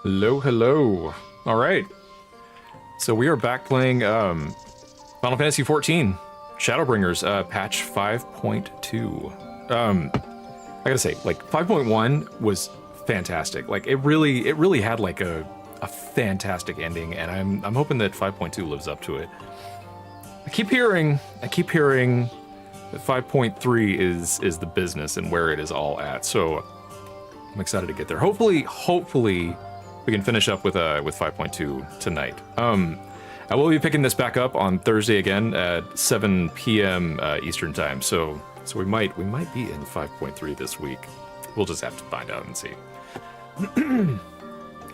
Hello, hello. All right. So we are back playing Final Fantasy XIV, Shadowbringers, patch 5.2. I gotta say, like 5.1 was fantastic. Like it really had like a fantastic ending, and I'm hoping that 5.2 lives up to it. I keep hearing that 5.3 is the business and where it is all at. So I'm excited to get there. Hopefully we can finish up with 5.2 tonight. I will be picking this back up on Thursday again at 7 p.m. Eastern time. So we might be in 5.3 this week. We'll just have to find out and see.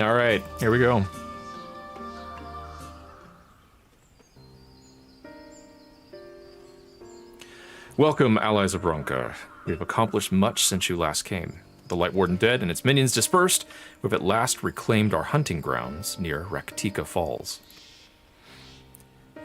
All right, here we go. Welcome, allies of Ronka. We have accomplished much since you last came. The Light Warden dead and its minions dispersed, we've at last reclaimed our hunting grounds near Raktika Falls.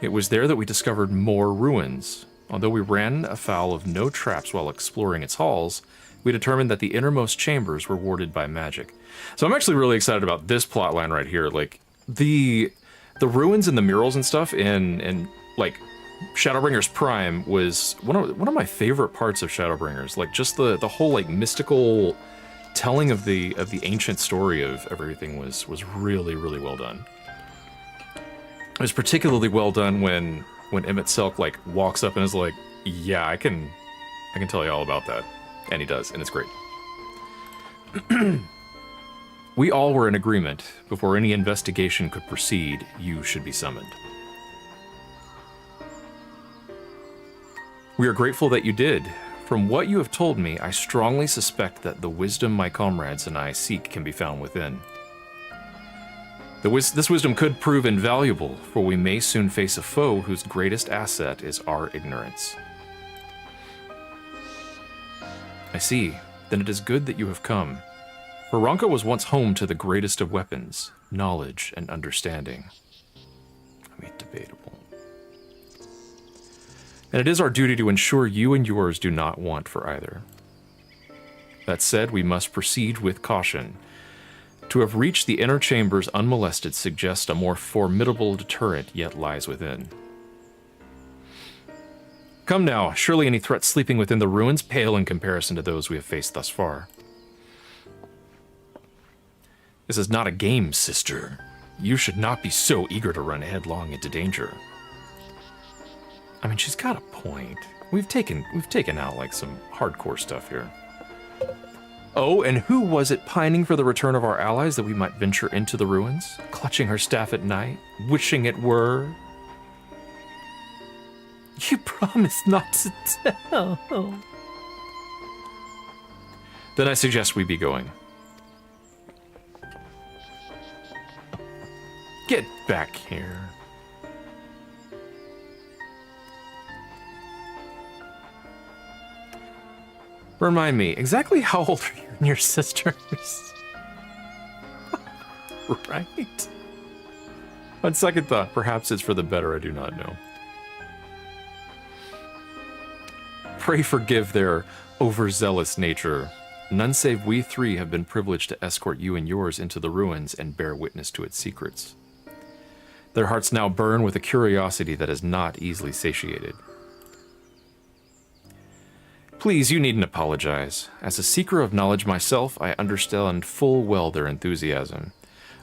It was there that we discovered more ruins. Although we ran afoul of no traps while exploring its halls, we determined that the innermost chambers were warded by magic. So I'm actually really excited about this plotline right here. Like, the ruins and the murals and stuff in like, Shadowbringers Prime was one of my favorite parts of Shadowbringers. Like, just the whole, like, mystical telling of the ancient story of everything was really, really well done. It was particularly well done when Emmett Selk, like, walks up and is like, yeah, I can tell you all about that. And he does, and it's great. We all were in agreement. Before any investigation could proceed, you should be summoned. We are grateful that you did. From what you have told me, I strongly suspect that the wisdom my comrades and I seek can be found within. This wisdom could prove invaluable, for we may soon face a foe whose greatest asset is our ignorance. I see. Then it is good that you have come. For Ronka was once home to the greatest of weapons, knowledge and understanding. I mean, debatable. And it is our duty to ensure you and yours do not want for either. That said, we must proceed with caution. To have reached the inner chambers unmolested suggests a more formidable deterrent yet lies within. Come now, surely any threat sleeping within the ruins pale in comparison to those we have faced thus far. This is not a game, sister. You should not be so eager to run headlong into danger. I mean, she's got a point. We've taken out, like, some hardcore stuff here. Oh, and who was it pining for the return of our allies that we might venture into the ruins, clutching her staff at night, wishing it were? You promised not to tell. Then I suggest we be going. Get back here. Remind me, exactly how old are you and your sisters? Right? On second thought, perhaps it's for the better, I do not know. Pray forgive their overzealous nature. None save we three have been privileged to escort you and yours into the ruins and bear witness to its secrets. Their hearts now burn with a curiosity that is not easily satiated. Please, you needn't apologize. As a seeker of knowledge myself, I understand full well their enthusiasm.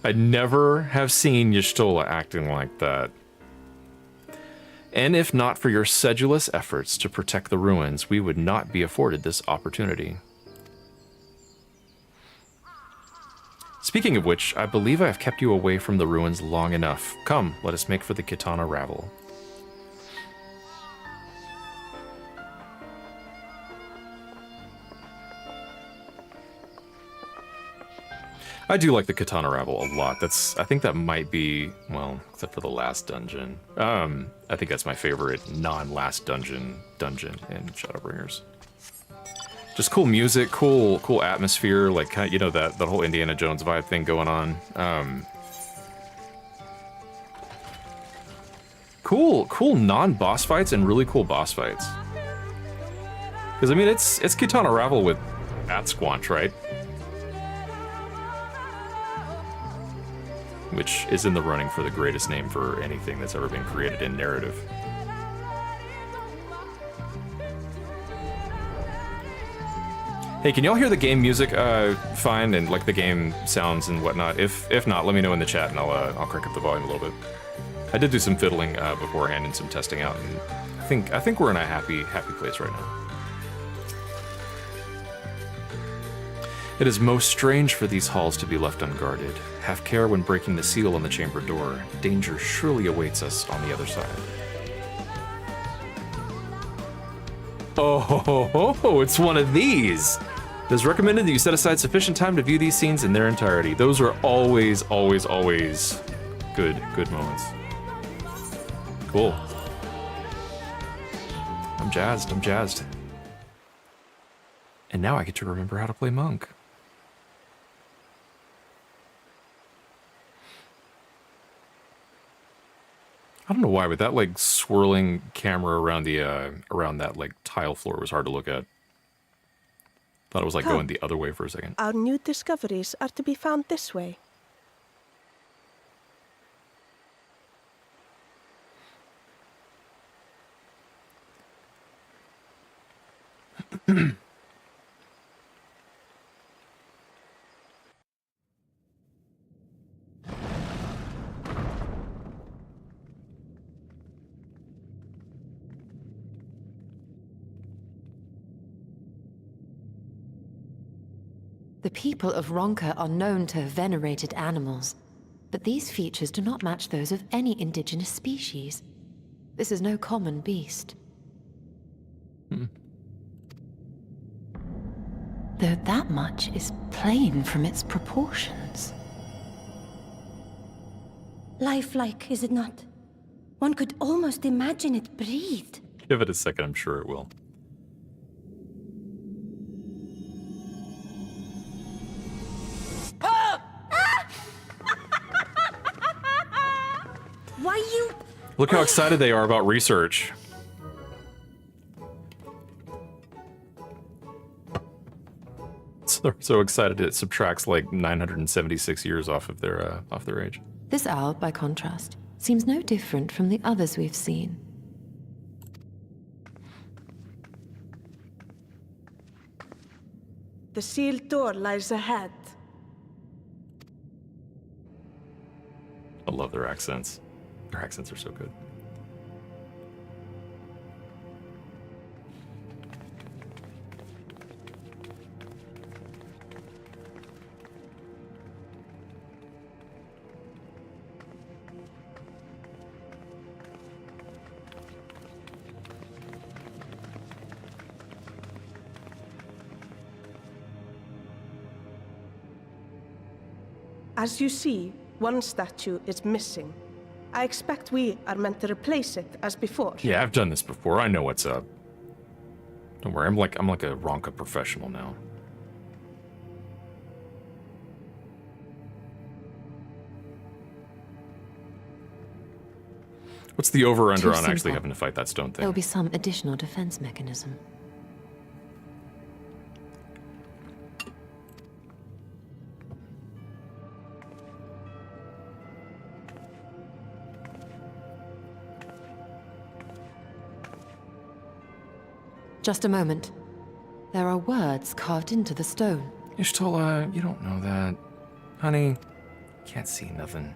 I'd never have seen Y'shtola acting like that. And if not for your sedulous efforts to protect the ruins, we would not be afforded this opportunity. Speaking of which, I believe I have kept you away from the ruins long enough. Come, let us make for the Kitana Ravel. I do like the Kitana Ravel a lot. I think that might be, well, except for the last dungeon. I think that's my favorite non-last dungeon in Shadowbringers. Just cool music, cool atmosphere, like, you know, that whole Indiana Jones vibe thing going on. Cool non-boss fights and really cool boss fights. Because I mean, it's Kitana Ravel with At Squanch, right? which is in the running for the greatest name for anything that's ever been created in narrative. Hey, can y'all hear the game music fine, and like the game sounds and whatnot? If not, let me know in the chat and I'll crank up the volume a little bit. I did do some fiddling beforehand and some testing out, and I think we're in a happy place right now. It is most strange for these halls to be left unguarded. Have care when breaking the seal on the chamber door. Danger surely awaits us on the other side. Oh, it's one of these. It is recommended that you set aside sufficient time to view these scenes in their entirety. Those are always good moments. Cool. I'm jazzed. And now I get to remember how to play Monk. I don't know why, but that like swirling camera around the around that like tile floor was hard to look at. Thought it was like going the other way for a second. Our new discoveries are to be found this way. The people of Ronka are known to have venerated animals, but these features do not match those of any indigenous species. This is no common beast. Though that much is plain from its proportions. Lifelike, is it not? One could almost imagine it breathed. Give it a second, I'm sure it will. Why you... Look how excited they are about research. They're so excited it subtracts like 976 years off of their age. This owl, by contrast, seems no different from the others we've seen. The sealed door lies ahead. I love their accents. Their accents are so good. As you see, one statue is missing. I expect we are meant to replace it as before. Yeah, I've done this before. I know what's up. Don't worry, I'm like a Ronka professional now. What's the over-under on actually having to fight that stone thing? There'll be some additional defense mechanism. Just a moment. There are words carved into the stone. Ishtola, you don't know that. Honey, can't see nothing.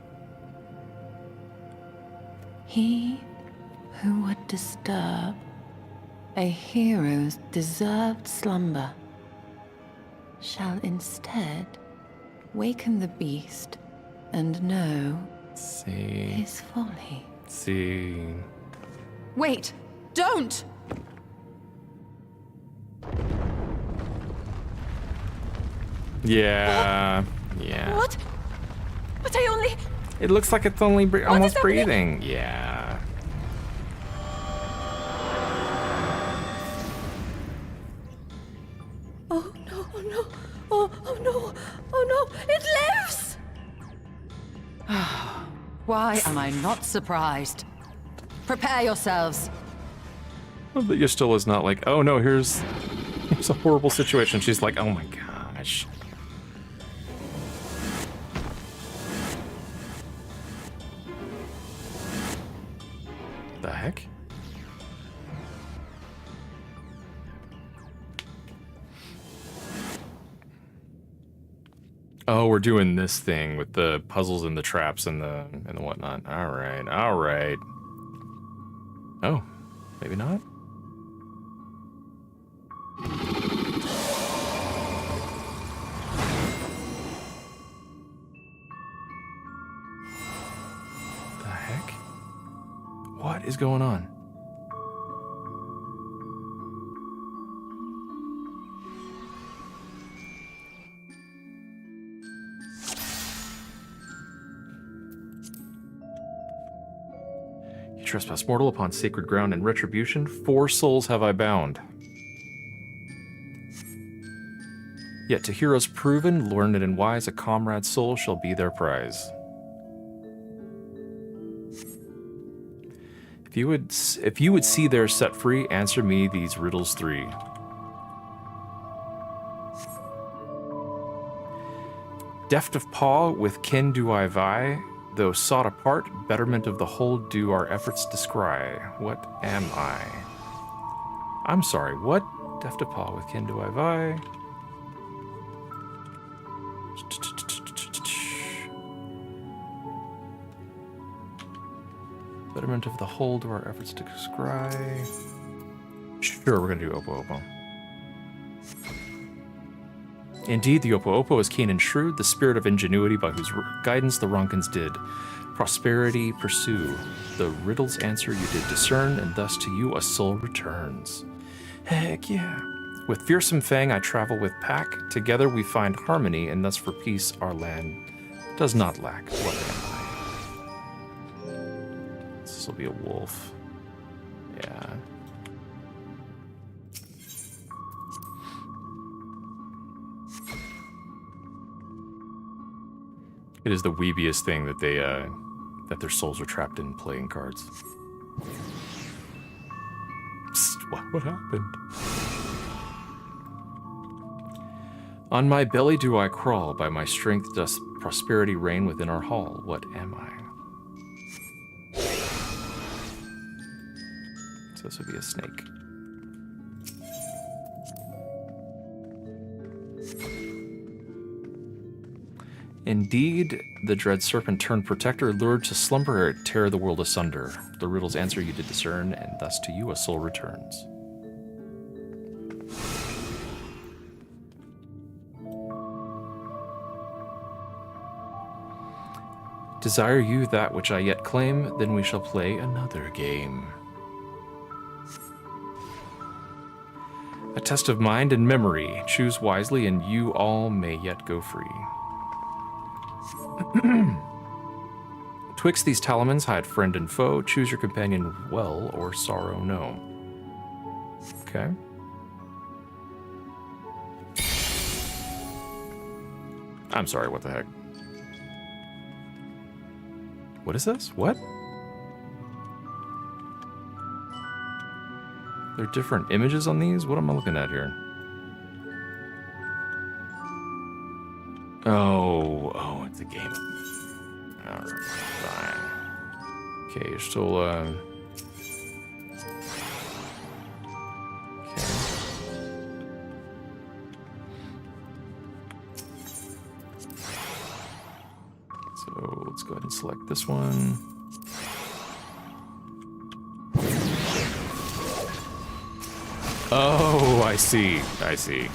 He who would disturb a hero's deserved slumber shall instead waken the beast and know See. his folly. See. Wait! Don't! Yeah. Yeah. What? But I only... It looks like it's only almost happening? breathing. Yeah. Oh no, oh no, oh no, oh no, it lives! Why am I not surprised? Prepare yourselves. Well, but Yashtila's not like, oh no, here's a horrible situation. She's like, oh my gosh. Oh, we're doing this thing with the puzzles and the traps and the whatnot. All right, all right. Oh, maybe not. The heck? What is going on? Trespass mortal upon sacred ground and retribution. 4 souls have I bound. Yet to heroes proven, learned and wise, a comrade's soul shall be their prize. If you would see there set free, answer me these riddles 3. Deft of paw, with kin do I vie. Though sought apart, betterment of the whole do our efforts descry. What am I? I'm sorry, what? Deft of paw, with kin do I vie. Betterment of the whole do our efforts to descry. Sure, we're gonna do Oppo Oppo. Indeed, the Oppo Oppo is keen and shrewd, the spirit of ingenuity by whose guidance the Ronkins did prosperity pursue. The riddle's answer you did discern, and thus to you a soul returns. Heck yeah. With fearsome fang I travel with pack, together we find harmony, and thus for peace our land does not lack. What am I? This will be a wolf. Yeah. It is the weebiest thing that they, that their souls are trapped in playing cards. Psst, what happened? On my belly do I crawl, by my strength does prosperity reign within our hall. What am I? So this would be a snake. Indeed, the dread serpent turned protector, lured to slumber, tear the world asunder. The riddle's answer you did discern, and thus to you a soul returns. Desire you that which I yet claim, then we shall play another game. A test of mind and memory. Choose wisely, and you all may yet go free. Twixt these talismans hide friend and foe. Choose your companion well, or sorrow no. Okay. I'm sorry, what the heck? What is this? What? There are different images on these? What am I looking at here? Oh, it's a game. Alright, fine. Okay, you're still, okay. So, let's go ahead and select this one. Oh, I see. I see.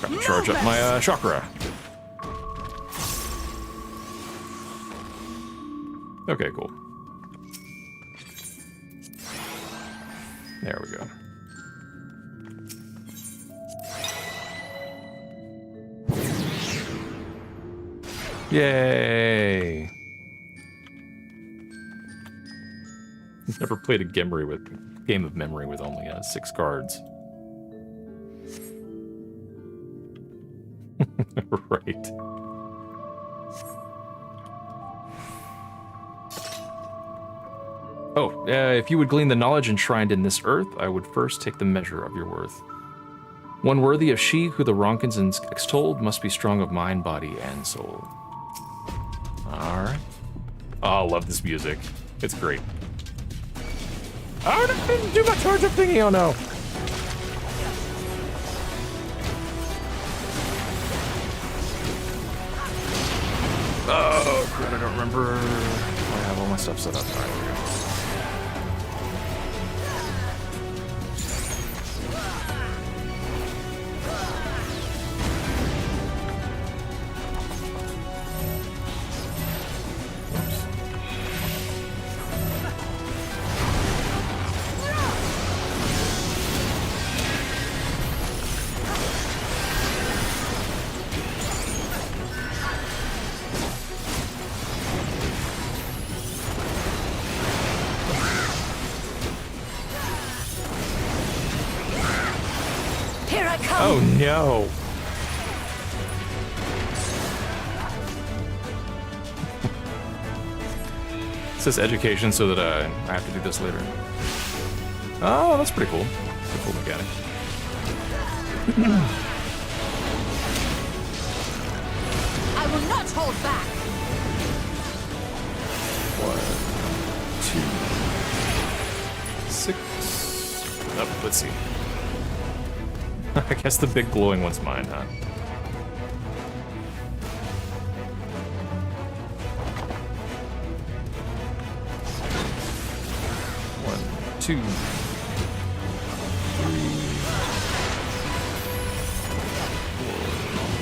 Got to charge up my chakra. Okay, cool. There we go. Yay! Never played a game of memory with only 6 cards. Right. Oh, if you would glean the knowledge enshrined in this earth, I would first take the measure of your worth. One worthy of she who the Ronkins extolled must be strong of mind, body, and soul. Alright. Oh, I love this music. It's great. Oh, I didn't do my charge up thingy, oh no! Oh, crap, I don't remember. I have all my stuff set up. All right, here we go. Oh no! It says education so that I have to do this later. Oh, that's pretty cool. That's a cool mechanic. I will not hold back. 1, 2, 6. Oh, let's see. I guess the big glowing one's mine, huh? One, two, 3,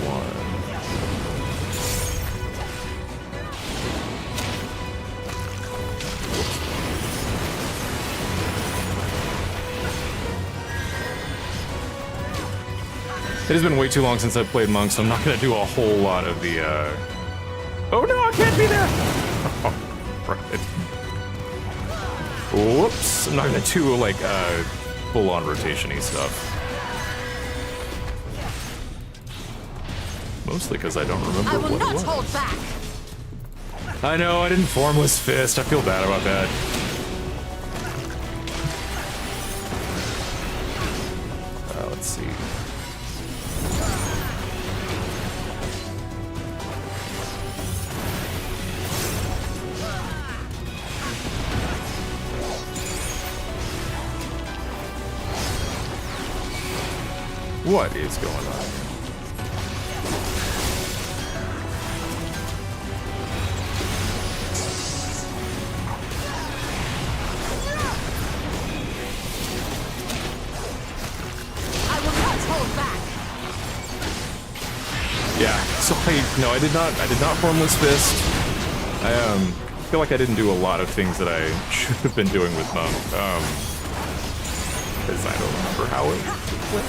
4, 1. It has been way too long since I've played Monk, so I'm not going to do a whole lot of the, Oh no, I can't be there! Oh, right. Whoops. I'm not going to do, like, full-on rotation-y stuff. Mostly because I don't remember what it was. I will not hold back! I know, I didn't Formless Fist. I feel bad about that. Let's see. What is going on here? I will not hold back. Yeah, so I did not Formless Fist. I feel like I didn't do a lot of things that I should have been doing with Monk. Because I don't remember how it went.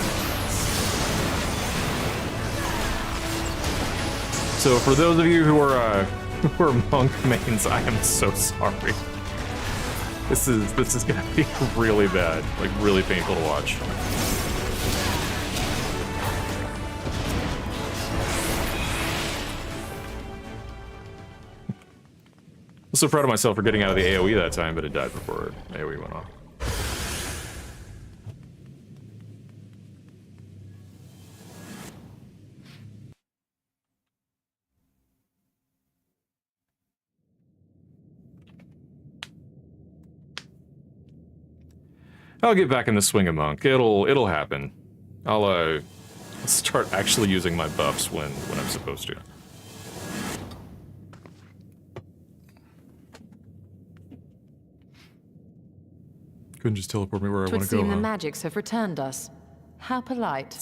So for those of you who are Monk mains, I am so sorry. This is gonna be really bad, like really painful to watch. I'm so proud of myself for getting out of the AoE that time, but it died before AoE went off. I'll get back in the swing of Monk. It'll happen. I'll start actually using my buffs when I'm supposed to. Couldn't just teleport me where I want to go, Seem huh? the magics have returned us. How polite.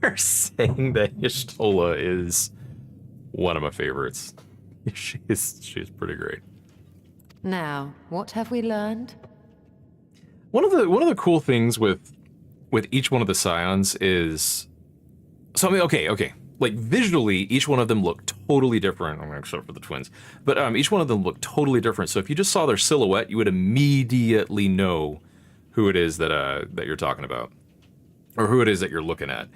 They're saying that Y'shtola is one of my favorites. She's pretty great. Now, what have we learned? One of the cool things with each one of the Scions is, so I mean, okay, like visually, each one of them look totally different. I mean, except for the twins, but each one of them look totally different. So if you just saw their silhouette, you would immediately know who it is that you're talking about, or who it is that you're looking at.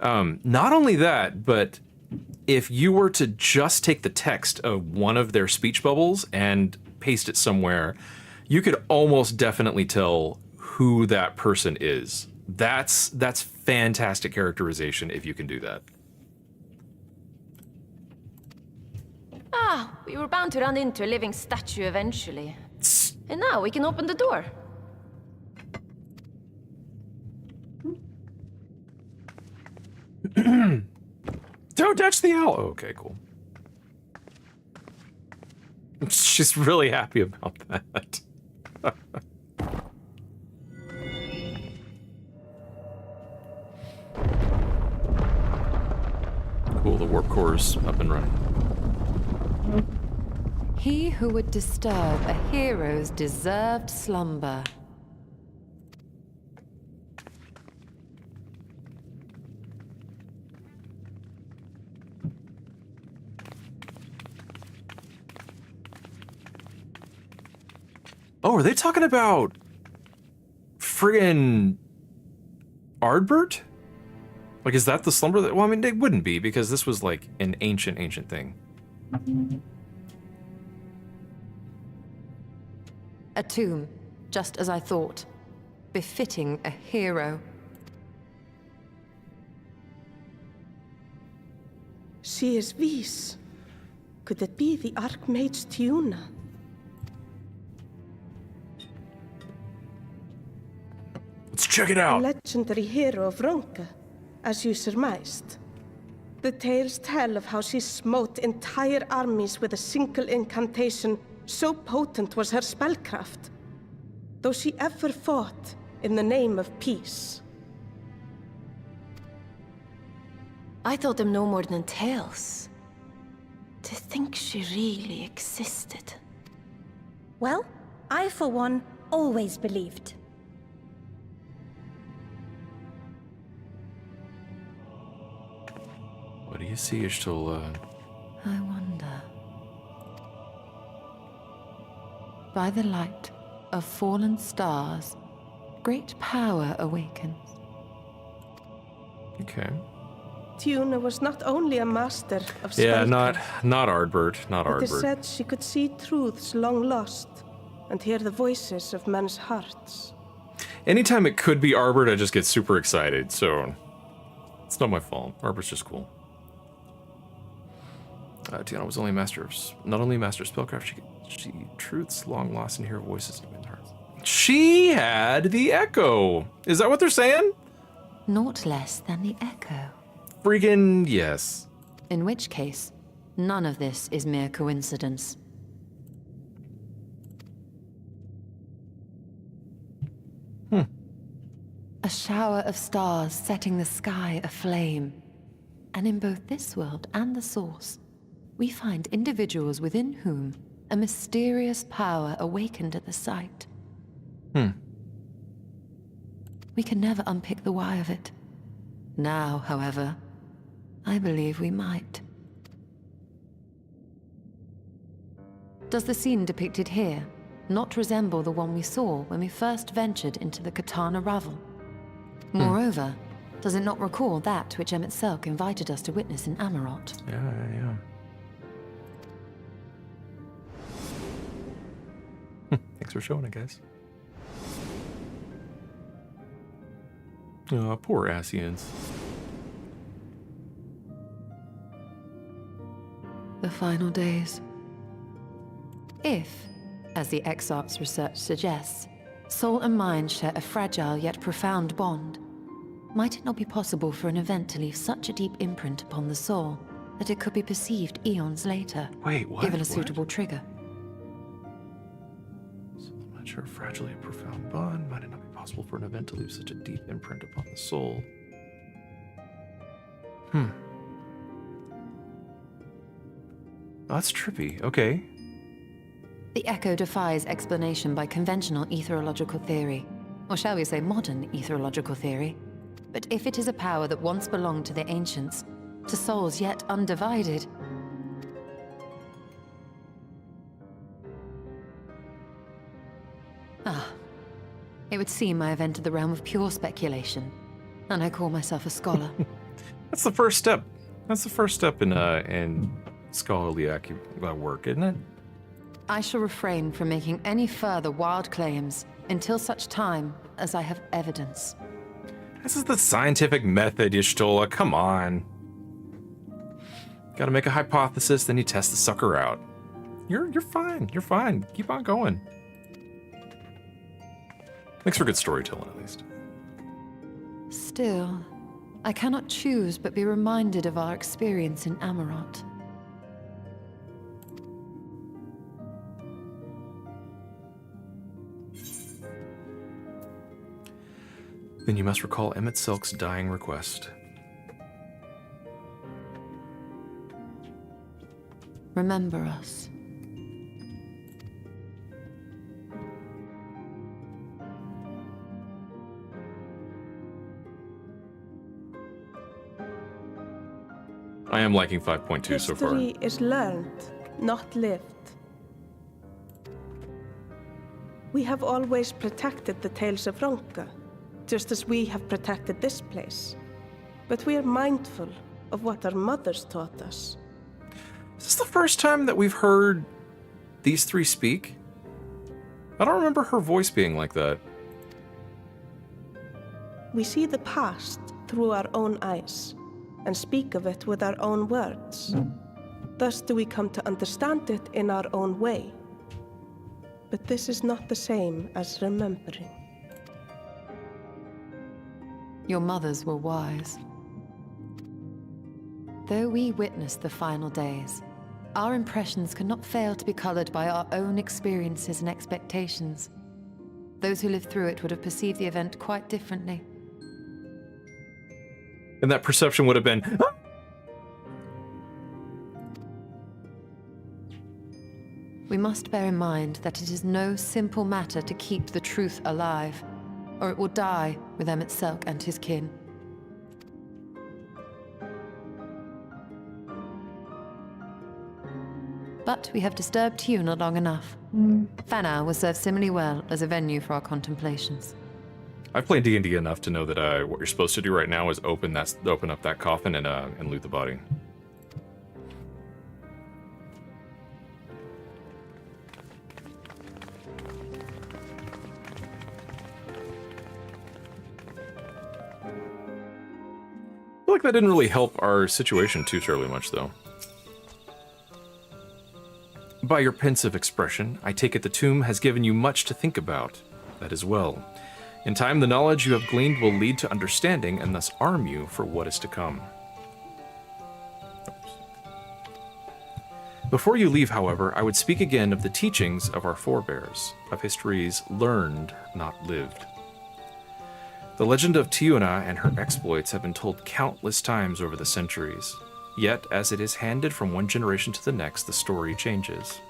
Not only that, but if you were to just take the text of one of their speech bubbles and paste it somewhere, you could almost definitely tell who that person is. That's fantastic characterization if you can do that. Ah, we were bound to run into a living statue eventually. And now we can open the door. Don't touch the owl! Okay, cool. She's really happy about that. Cool, the warp core's up and running. He who would disturb a hero's deserved slumber. Oh, are they talking about friggin' Ardbert? Like, is that the slumber that... Well, I mean, it wouldn't be, because this was, like, an ancient thing. A tomb, just as I thought. Befitting a hero. She is Vis. Could it be the Archmage Tiuna? Let's check it A out! legendary hero of Ronka, as you surmised. The tales tell of how she smote entire armies with a single incantation, so potent was her spellcraft. Though she ever fought in the name of peace. I thought them no more than tales. To think she really existed. Well, I for one always believed. What do you see, Ishtola? I wonder. By the light of fallen stars, great power awakens. Okay. Tiuna was not only a master of spellcraft. Yeah, not Ardbert, not It is Ardbert. said she could see truths long lost and hear the voices of men's hearts. Anytime it could be Ardbert, I just get super excited, so... It's not my fault. Arbert's just cool. Tiana was only not only a master of spellcraft, she truths long lost and hear voices in men's hearts. She had the echo! Is that what they're saying? Naught less than the echo. Freaking yes. In which case, none of this is mere coincidence. A shower of stars setting the sky aflame. And in both this world and the Source, we find individuals within whom a mysterious power awakened at the sight. We can never unpick the why of it. Now, however, I believe we might. Does the scene depicted here not resemble the one we saw when we first ventured into the Katana Ravel? Moreover, does it not recall that which Emmett Selk invited us to witness in Amarot? Yeah. Thanks for showing it, guys. Oh, poor Asians. The final days. If, as the Exarch's research suggests, soul and mind share a fragile yet profound bond, might it not be possible for an event to leave such a deep imprint upon the soul that it could be perceived eons later, Wait, what? given a What? suitable trigger? I'm not sure, fragile yet profound bond. Might it not be possible for an event to leave such a deep imprint upon the soul? That's trippy. Okay. The echo defies explanation by conventional etherological theory, or shall we say modern etherological theory. But if it is a power that once belonged to the ancients, to souls yet undivided... It would seem I have entered the realm of pure speculation, and I call myself a scholar. That's the first step. That's the first step in scholarly work, isn't it? I shall refrain from making any further wild claims until such time as I have evidence. This is the scientific method, Y'shtola. Come on. Gotta make a hypothesis, then you test the sucker out. You're fine. You're fine. Keep on going. Makes for good storytelling, at least. Still, I cannot choose but be reminded of our experience in Amarant. Then you must recall Emmett Silk's dying request. Remember us. I am liking 5.2 so far. History is learned, not lived. We have always protected the Tales of Ronka, just as we have protected this place. But we are mindful of what our mothers taught us. Is this the first time that we've heard these three speak? I don't remember her voice being like that. We see the past through our own eyes, and speak of it with our own words. Thus do we come to understand it in our own way. But this is not the same as remembering. Your mothers were wise. Though we witnessed the final days, our impressions cannot fail to be colored by our own experiences and expectations. Those who lived through it would have perceived the event quite differently. And that perception would have been... We must bear in mind that it is no simple matter to keep the truth alive, or it will die with Emmett Selk and his kin. But we have disturbed Tuna long enough. Fanau will serve similarly well as a venue for our contemplations. I've played D&D enough to know that what you're supposed to do right now is open up that coffin and loot the body. I feel like that didn't really help our situation too terribly much, though. By your pensive expression, I take it the tomb has given you much to think about. That is well. In time, the knowledge you have gleaned will lead to understanding and thus arm you for what is to come. Oops. Before you leave, however, I would speak again of the teachings of our forebears, of histories learned, not lived. The legend of Tiuna and her exploits have been told countless times over the centuries. Yet, as it is handed from one generation to the next, the story changes.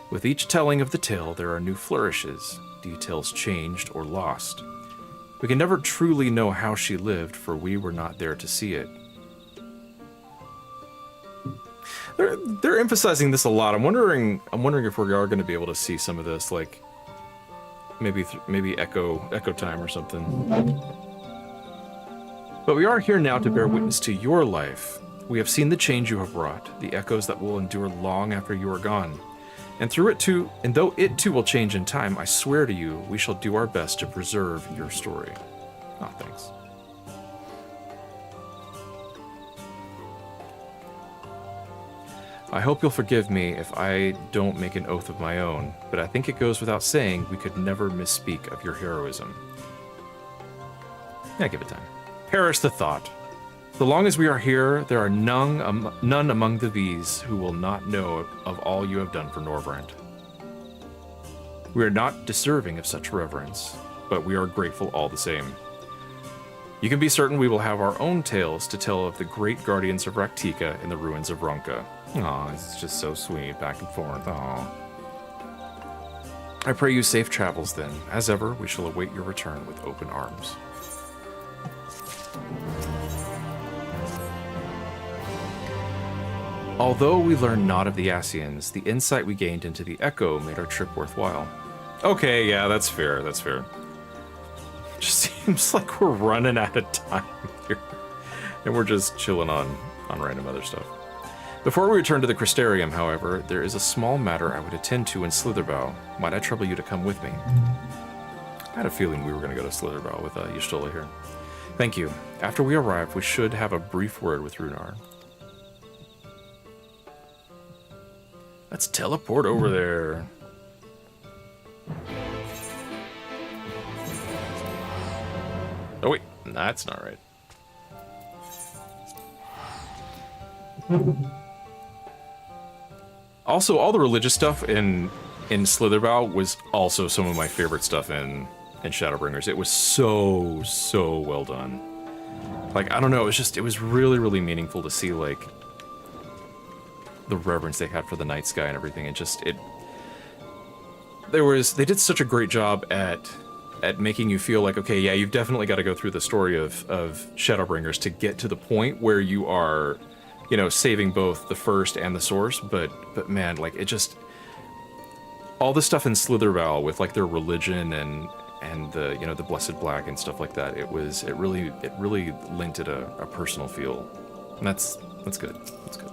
With each telling of the tale, there are new flourishes, details changed or lost. We can never truly know how she lived, for we were not there to see it. They're emphasizing this a lot. I'm wondering if we are going to be able to see some of this, like maybe echo time or something. But we are here now to bear witness to your life. We have seen the change you have wrought, the echoes that will endure long after you are gone. And though it too will change in time, I swear to you, we shall do our best to preserve your story. Oh, thanks. I hope you'll forgive me if I don't make an oath of my own, but I think it goes without saying we could never misspeak of your heroism. Yeah, give it time. Perish the thought. So long as we are here, there are none among the V's who will not know of all you have done for Norvrand. We are not deserving of such reverence, but we are grateful all the same. You can be certain we will have our own tales to tell of the great guardians of Raktika in the ruins of Ronka. Aw, it's just so sweet, back and forth, aw. I pray you safe travels then. As ever, we shall await your return with open arms. Although we learned naught of the Ascians, the insight we gained into the Echo made our trip worthwhile. Okay, yeah, that's fair, that's fair. Just seems like we're running out of time here. And we're just chilling on random other stuff. Before we return to the Crystarium, however, there is a small matter I would attend to in Slitherbough. Might I trouble you to come with me? I had a feeling we were going to go to Slitherbough with Y'shtola here. Thank you. After we arrive, we should have a brief word with Runar. Let's teleport over there. Oh wait, that's not right. Also, all the religious stuff in Slitherbow was also some of my favorite stuff in Shadowbringers. It was so well done. Like, I don't know, it was really, really meaningful to see, like, the reverence they had for the night sky and everything. They did such a great job at making you feel like, okay, yeah, you've definitely got to go through the story of Shadowbringers to get to the point where you are, you know, saving both the first and the source, but man, like, it just, all the stuff in Slitherbow with, like, their religion and the, you know, the Blessed Black and stuff like that, it really lent it a personal feel. And that's good. That's good.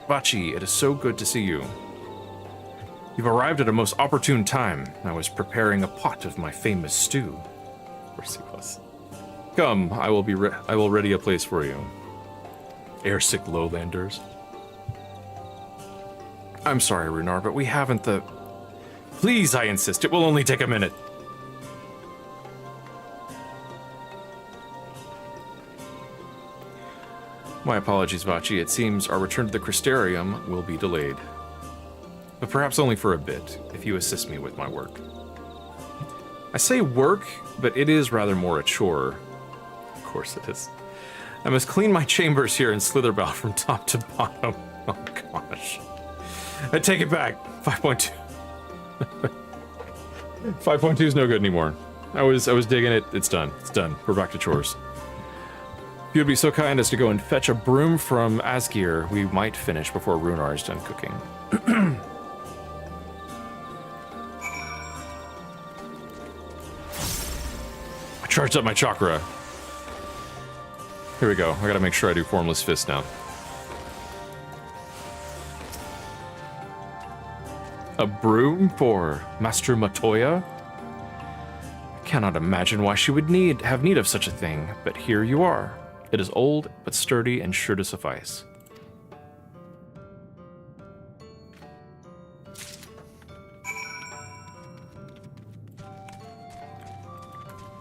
Bachi, it is so good to see you. You've arrived at a most opportune time. I was preparing a pot of my famous stew. Of course he was. Come, I will ready a place for you. Airsick lowlanders. I'm sorry, Runar, but we haven't the... Please, I insist, it will only take a minute. My apologies, Vachi. It seems our return to the Crystarium will be delayed. But perhaps only for a bit, if you assist me with my work. I say work, but it is rather more a chore. Of course it is. I must clean my chambers here in Slitherbow from top to bottom. Oh gosh. I take it back. 5.2. 5.2 is no good anymore. I was digging it. It's done. It's done. We're back to chores. If you would be so kind as to go and fetch a broom from Asgeir, we might finish before Runar is done cooking. I charged up my chakra. Here we go. I gotta make sure I do Formless Fist now. A broom for Master Matoya? I cannot imagine why she would have need of such a thing, but here you are. It is old, but sturdy and sure to suffice.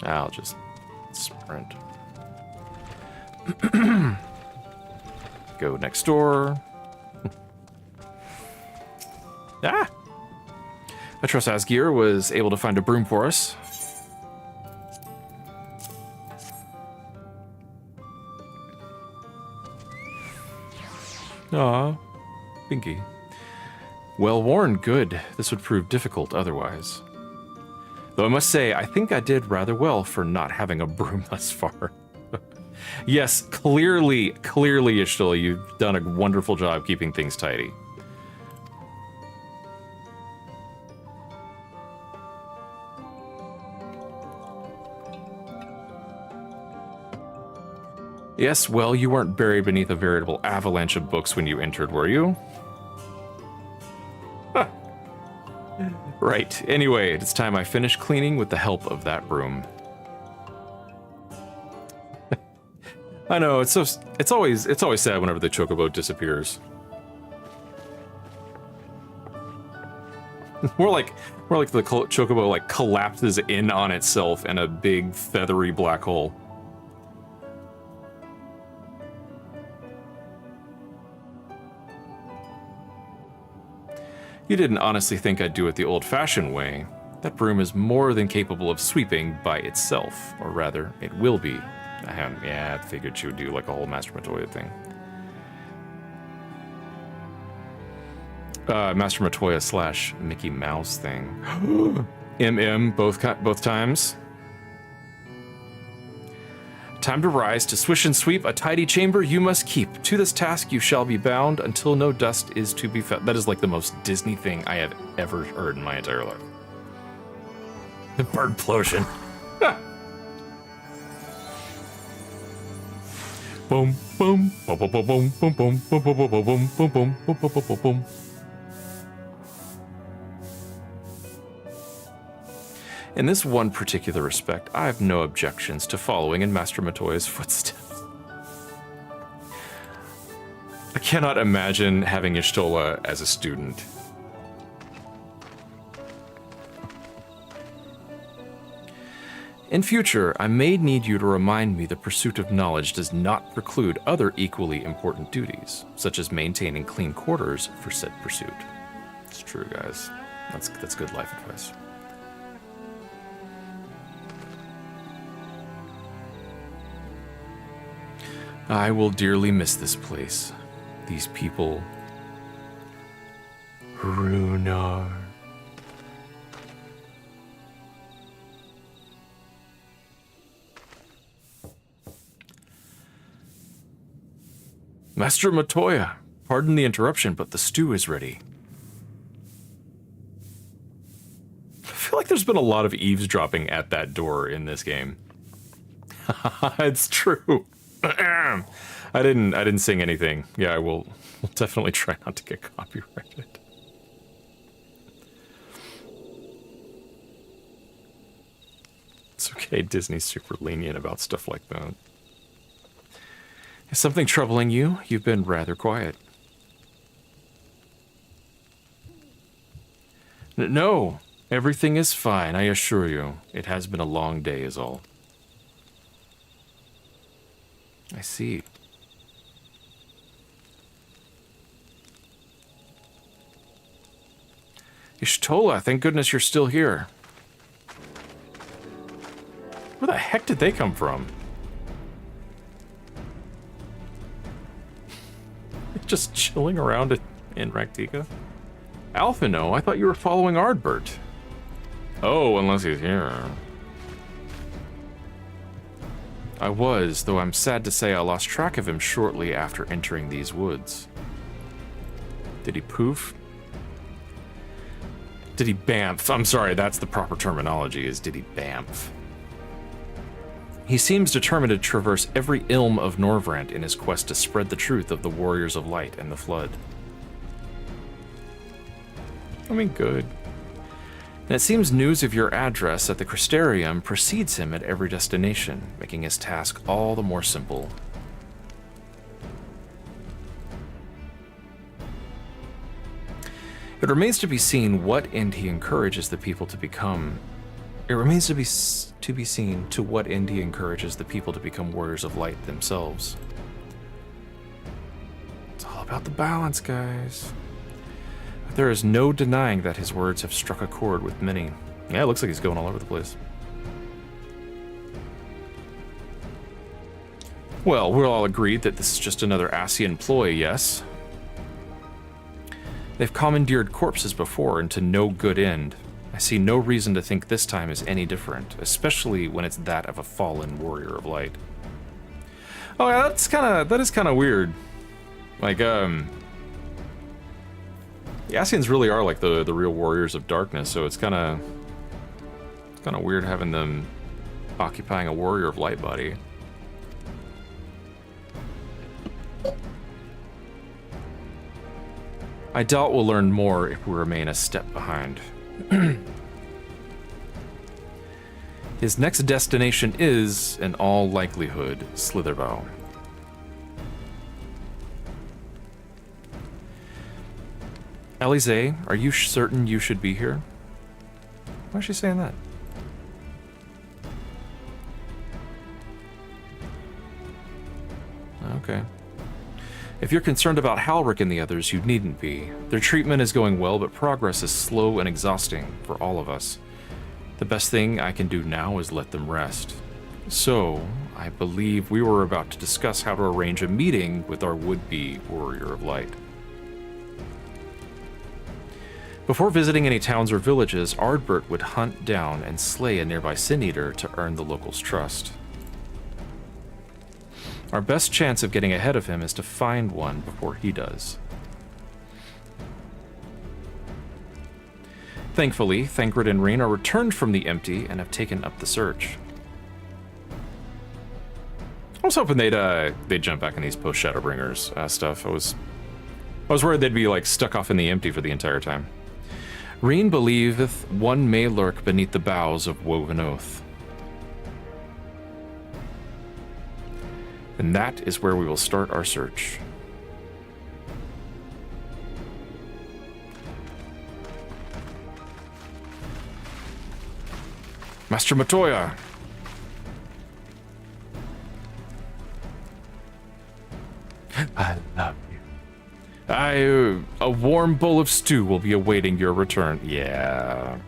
I'll just sprint. Go next door. Ah! I trust Asgeir was able to find a broom for us. Ah, Binky. Well worn, good. This would prove difficult otherwise. Though I must say, I think I did rather well for not having a broom thus far. Yes, clearly, Y'shtola, you've done a wonderful job keeping things tidy. Yes, well, you weren't buried beneath a veritable avalanche of books when you entered, were you? Huh. Right. Anyway, it's time I finish cleaning with the help of that broom. I know, it's always sad whenever the chocobo disappears. more like the chocobo like collapses in on itself in a big feathery black hole. You didn't honestly think I'd do it the old-fashioned way. That broom is more than capable of sweeping by itself, or rather, it will be. I figured she would do like a whole Master Matoya thing. Master Matoya / Mickey Mouse thing. MM both times. Time to rise, to swish and sweep, a tidy chamber you must keep. To this task you shall be bound until no dust is to be found. That is like the most Disney thing I have ever heard in my entire life. The bird plosion. Boom, boom, boom, boom, boom, boom, boom, boom, boom, boom, boom, boom, boom, boom, boom, boom, boom, boom. In this one particular respect, I have no objections to following in Master Matoya's footsteps. I cannot imagine having Y'shtola as a student. In future, I may need you to remind me the pursuit of knowledge does not preclude other equally important duties, such as maintaining clean quarters for said pursuit. It's true, guys. That's good life advice. I will dearly miss this place. These people. Runar. Master Matoya, pardon the interruption, but the stew is ready. I feel like there's been a lot of eavesdropping at that door in this game. It's true. I didn't sing anything. Yeah, we'll definitely try not to get copyrighted. It's okay, Disney's super lenient about stuff like that. Is something troubling you? You've been rather quiet. No, everything is fine, I assure you. It has been a long day is all. I see. Ishtola, thank goodness you're still here. Where the heck did they come from? Just chilling around in Raktika? Alphino, I thought you were following Ardbert. Oh, unless he's here. I was, though I'm sad to say I lost track of him shortly after entering these woods. Did he poof? Did he bamf? I'm sorry, that's the proper terminology, is did he bamf? He seems determined to traverse every ilm of Norvrant in his quest to spread the truth of the Warriors of Light and the Flood. I mean, good. And it seems news of your address at the Crystarium precedes him at every destination, making his task all the more simple. It remains to be seen what end he encourages the people to become. It remains to be seen to what end he encourages the people to become Warriors of Light themselves. It's all about the balance, guys. But there is no denying that his words have struck a chord with many. Yeah, it looks like he's going all over the place. Well, we're all agreed that this is just another Asian ploy, yes? They've commandeered corpses before and to no good end. I see no reason to think this time is any different, especially when it's that of a fallen Warrior of Light. Oh yeah, that is kind of weird. Like, the Asians really are like the real Warriors of Darkness, so it's kind of weird having them occupying a Warrior of Light body. I doubt we'll learn more if we remain a step behind. His next destination is, in all likelihood, Slitherbow. Alize, are you certain you should be here? Why is she saying that? Okay. If you're concerned about Halric and the others, you needn't be. Their treatment is going well, but progress is slow and exhausting for all of us. The best thing I can do now is let them rest. So, I believe we were about to discuss how to arrange a meeting with our would-be Warrior of Light. Before visiting any towns or villages, Ardbert would hunt down and slay a nearby Sin Eater to earn the locals' trust. Our best chance of getting ahead of him is to find one before he does. Thankfully, Thancred and Reen are returned from the Empty and have taken up the search. I was hoping they'd jump back in these post-Shadowbringers stuff. I was worried they'd be like stuck off in the Empty for the entire time. Reen believeth one may lurk beneath the boughs of Woven Oath. And that is where we will start our search. Master Matoya, A warm bowl of stew will be awaiting your return. Yeah.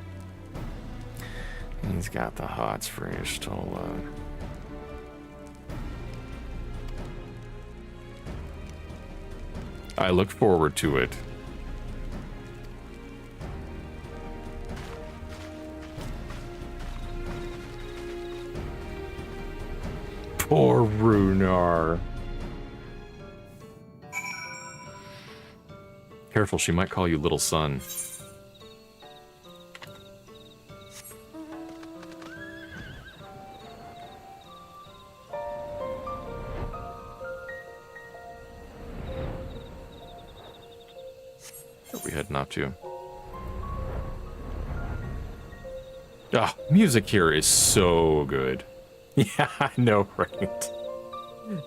He's got the hots for you, Stola. I look forward to it. Poor Runar. Careful, she might call you little son. What are we heading up to? Ah, music here is so good. Yeah, I know, right?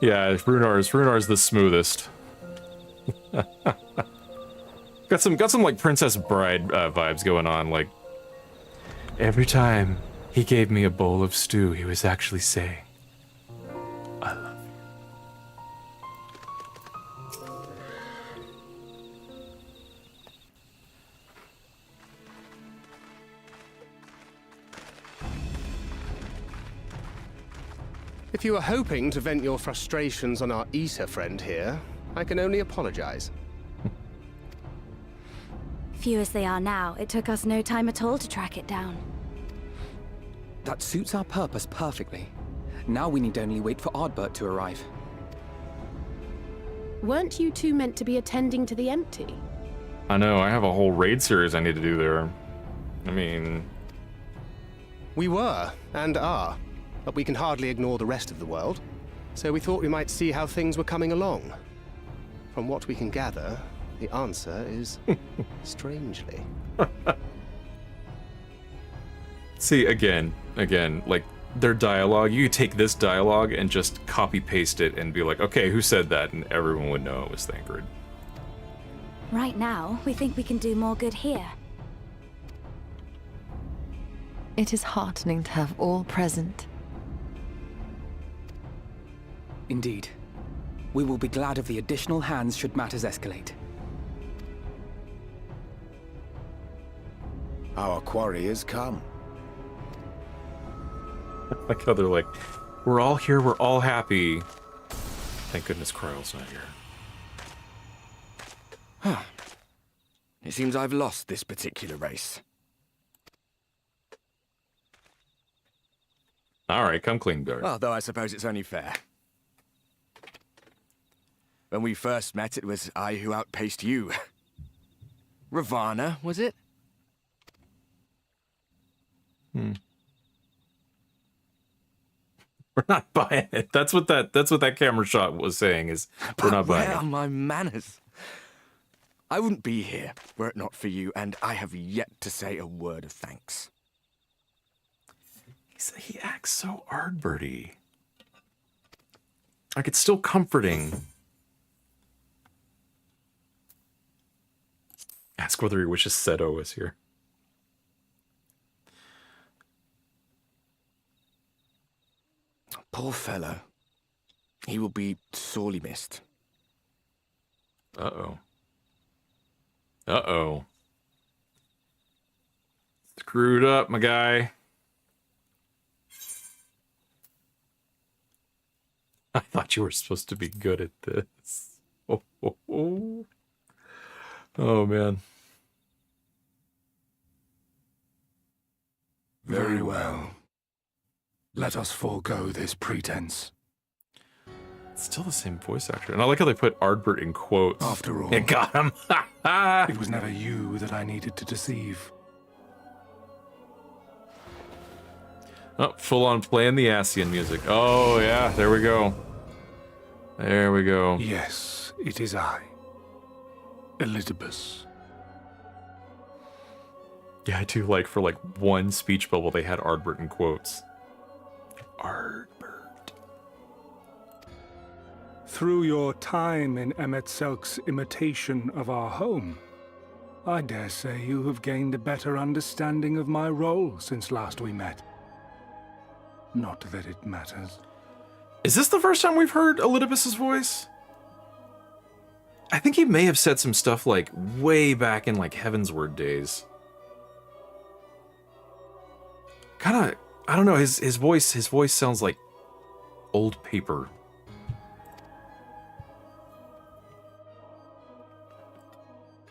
Yeah, Runar's the smoothest. got some like Princess Bride vibes going on. Like every time he gave me a bowl of stew, he was actually saying, "I love you." If you were hoping to vent your frustrations on our Issa friend here, I can only apologize. Few as they are now, it took us no time at all to track it down. That suits our purpose perfectly. Now we need only wait for Ardbert to arrive. Weren't you two meant to be attending to the empty? I know, I have a whole raid series I need to do there. I mean... We were, and are, but we can hardly ignore the rest of the world. So we thought we might see how things were coming along. From what we can gather, the answer is strangely. See, again, like, their dialogue, you could take this dialogue and just copy-paste it and be like, okay, who said that? And everyone would know it was Thancred. Right now, we think we can do more good here. It is heartening to have all present. Indeed. We will be glad of the additional hands should matters escalate. Our quarry has come. Like how they're like, we're all here, we're all happy. Thank goodness Kryle's not here. Huh. It seems I've lost this particular race. Alright, come clean, Bert. Well, though I suppose it's only fair. When we first met, it was I who outpaced you. Ravana, was it? We're not buying it. That's what that camera shot was saying, is we're not buying Where it. are my manners? I wouldn't be here were it not for you, and I have yet to say a word of thanks. He acts so Ardberty. Like, it's still comforting. Ask whether he wishes Seto was here. Poor fellow. He will be sorely missed. Uh-oh. Uh-oh. Screwed up, my guy. I thought you were supposed to be good at this. Oh, man. Very well. Let us forego this pretense. It's still the same voice actor. And I like how they put Ardbert in quotes. After all, It got him. it was never you that I needed to deceive. Oh, full on playing the Ascian music. Oh, yeah, there we go. There we go. Yes, it is I. Elizabeth. Yeah, I do like for like one speech bubble they had Ardbert in quotes. Ardbert. Through your time in Emet-Selk's imitation of our home, I dare say you have gained a better understanding of my role since last we met. Not that it matters. Is this the first time we've heard Elidibus's voice? I think he may have said some stuff like way back in like Heavensward days. Kind of, I don't know, his voice sounds like old paper.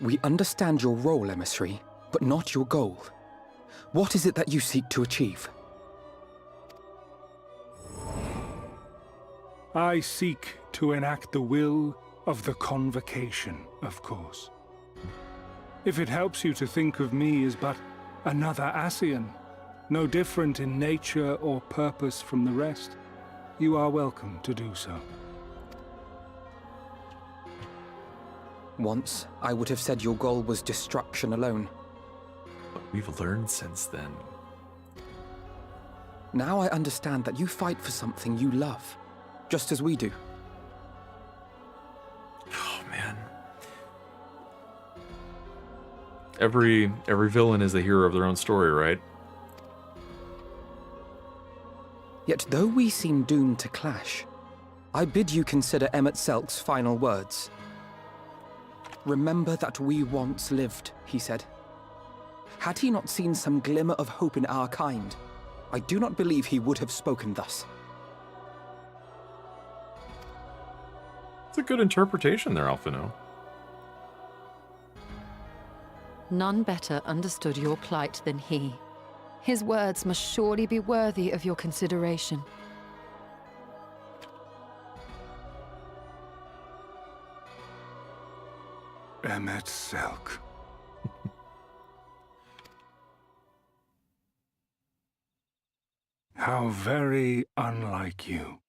We understand your role, emissary, but not your goal. What is it that you seek to achieve? I seek to enact the will of the Convocation, of course. If it helps you to think of me as but another Ascian, no different in nature or purpose from the rest, you are welcome to do so. Once, I would have said your goal was destruction alone. But we've learned since then. Now I understand that you fight for something you love, just as we do. Oh, man. Every villain is the hero of their own story, right? Yet though we seem doomed to clash, I bid you consider Emmett Selk's final words. Remember that we once lived, he said. Had he not seen some glimmer of hope in our kind, I do not believe he would have spoken thus. It's a good interpretation there, Alphino. None better understood your plight than he. His words must surely be worthy of your consideration. Emmett Selk. How very unlike you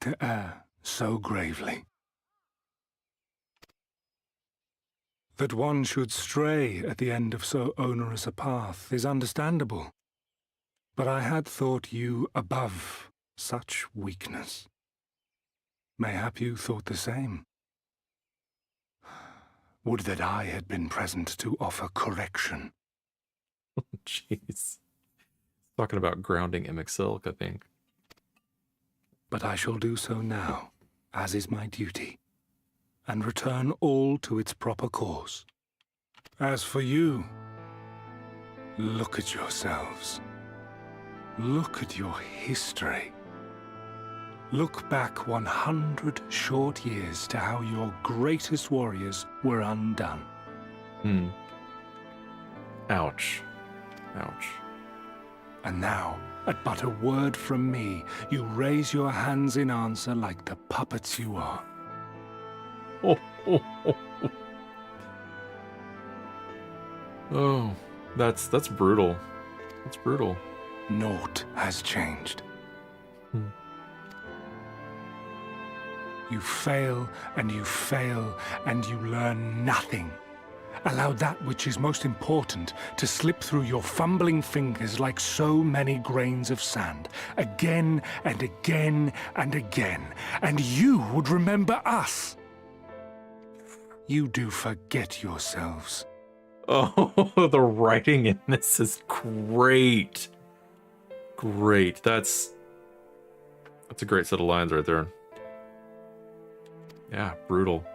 to err so gravely. That one should stray at the end of so onerous a path is understandable, but I had thought you above such weakness. Mayhap you thought the same. Would that I had been present to offer correction. Jeez. Talking about grounding Emmett Selk, I think. But I shall do so now, as is my duty, and return all to its proper course. As for you, look at yourselves. Look at your history. Look back 100 short years to how your greatest warriors were undone. Ouch. Ouch. And now, at but a word from me, you raise your hands in answer like the puppets you are. Oh, that's brutal. That's brutal. Naught has changed. You fail, and you fail, and you learn nothing. Allow that which is most important to slip through your fumbling fingers like so many grains of sand, again and again and again, and you would remember us. You do forget yourselves. Oh, the writing in this is great. Great. That's a great set of lines right there. Yeah, brutal.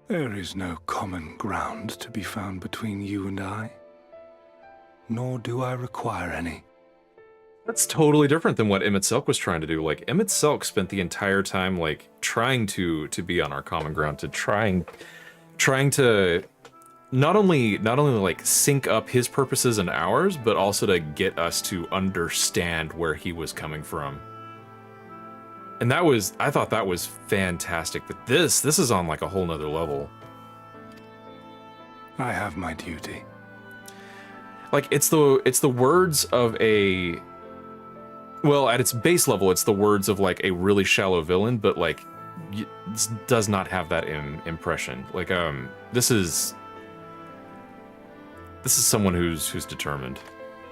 There is no common ground to be found between you and I, nor do I require any. That's totally different than what Emmett Selk was trying to do. Like, Emmett Selk spent the entire time, like, trying to be on our common ground, to trying to not only like sync up his purposes and ours, but also to get us to understand where he was coming from. And I thought that was fantastic. But this is on like a whole nother level. I have my duty. Like, it's the words of a, well, at its base level, it's the words of like a really shallow villain, but like, this does not have that impression. Like, this is someone who's determined.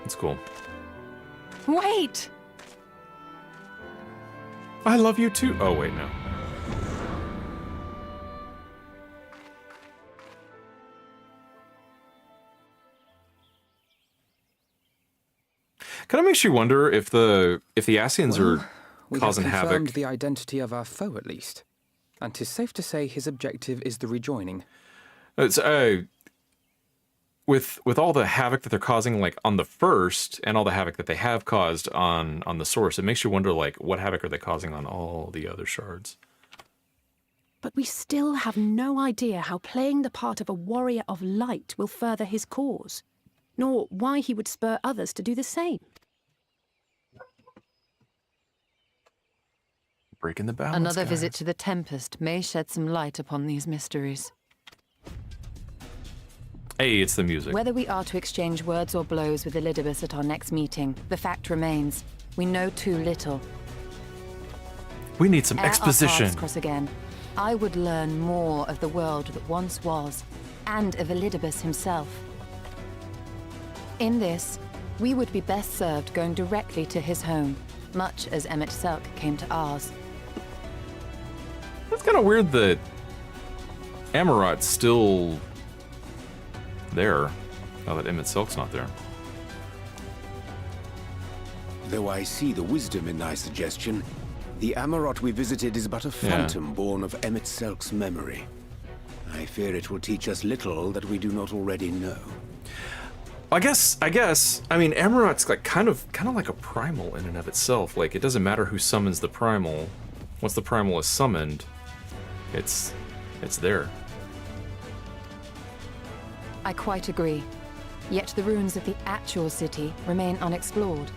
It's cool. Wait! I love you too. Oh, wait, no. Kind of makes you wonder if the Ascians are causing we have havoc. confirmed the identity of our foe, at least. And 'tis safe to say his objective is the rejoining. It's with all the havoc that they're causing, like on the first, and all the havoc that they have caused on the source, it makes you wonder, like, what havoc are they causing on all the other shards? But we still have no idea how playing the part of a warrior of light will further his cause, nor why he would spur others to do the same. Breaking the balance. Another guys. visit to the Tempest may shed some light upon these mysteries. Hey, it's the music. Whether we are to exchange words or blows with Elidibus at our next meeting, the fact remains, we know too little. We need some Ere exposition. our paths cross again, I would learn more of the world that once was, and of Elidibus himself. In this, we would be best served going directly to his home, much as Emmet Selk came to ours. It's kind of weird that Amarot's still there, now that Emmett Silk's not there. Though I see the wisdom in thy suggestion, the Amarot we visited is but a phantom born of Emmett Selk's memory. I fear it will teach us little that we do not already know. I guess. I mean, Amarot's like kind of like a primal in and of itself. Like, it doesn't matter who summons the primal. Once the primal is summoned, it's there. I quite agree. Yet the ruins of the actual city remain unexplored.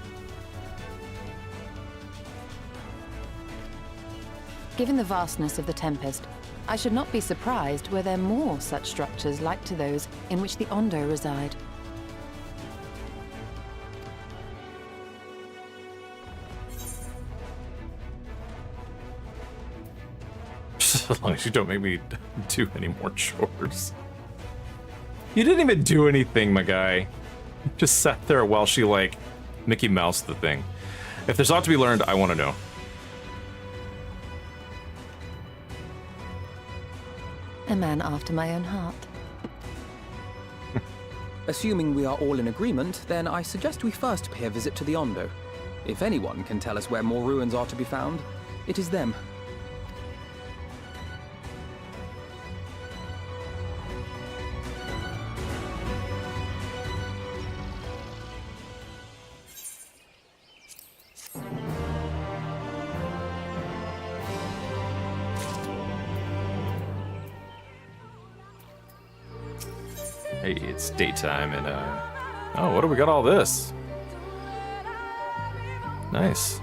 Given the vastness of the Tempest, I should not be surprised were there more such structures like to those in which the Ondo reside. As long as you don't make me do any more chores. You didn't even do anything, my guy. Just sat there while she, like, Mickey Moused the thing. If there's aught to be learned, I want to know. A man after my own heart. Assuming we are all in agreement, then I suggest we first pay a visit to the Ondo. If anyone can tell us where more ruins are to be found, it is them. Hey, it's daytime and, oh, what do we got all this? Nice.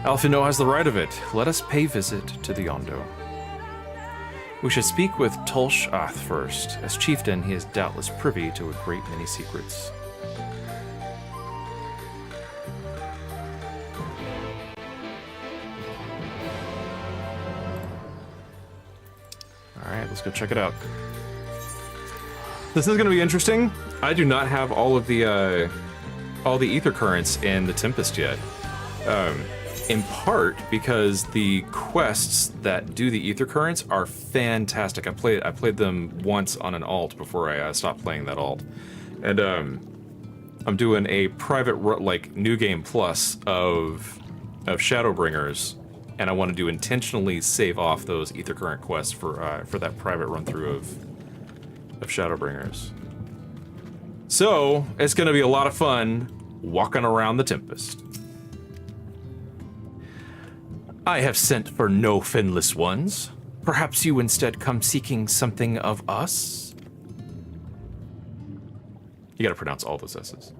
Alfino has the right of it. Let us pay visit to the Ondo. We should speak with Tulsh Ath first. As chieftain, he is doubtless privy to a great many secrets. Alright, let's go check it out. This is going to be interesting. I do not have all the ether currents in the Tempest yet. In part because the quests that do the ether currents are fantastic. I played them once on an alt before I stopped playing that alt, and I'm doing a private like new game plus of Shadowbringers, and I want to intentionally save off those ether current quests for that private run through of Shadowbringers. So, it's gonna be a lot of fun walking around the Tempest. I have sent for no finless ones. Perhaps you instead come seeking something of us? You gotta pronounce all those S's.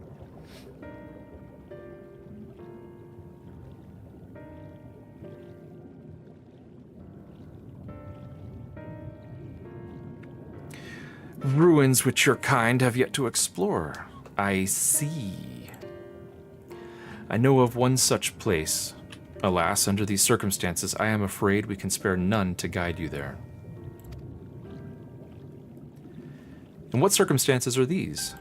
Ruins which your kind have yet to explore. I see. I know of one such place. Alas, under these circumstances, I am afraid we can spare none to guide you there. And what circumstances are these?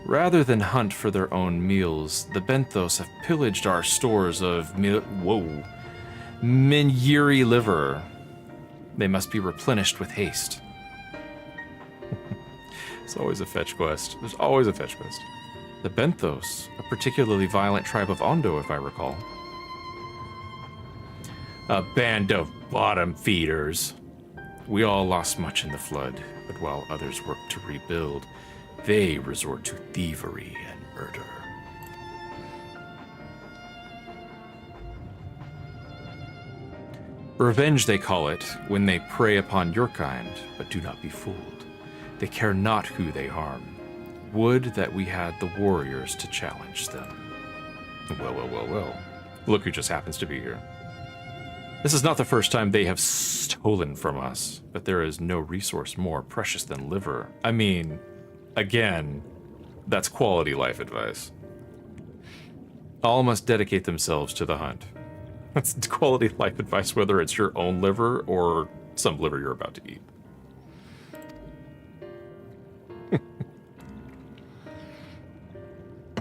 Rather than hunt for their own meals, the Benthos have pillaged our stores of Minyiri liver. They must be replenished with haste. There's always a fetch quest. There's always a fetch quest. The Benthos, a particularly violent tribe of Ondo, if I recall. A band of bottom feeders. We all lost much in the flood, but while others work to rebuild, they resort to thievery and murder. Revenge, they call it, when they prey upon your kind, but do not be fooled. They care not who they harm. Would that we had the warriors to challenge them. Well, well, well, well. Look who just happens to be here. This is not the first time they have stolen from us, but there is no resource more precious than liver. I mean, again, that's quality life advice. All must dedicate themselves to the hunt. That's quality life advice, whether it's your own liver or some liver you're about to eat.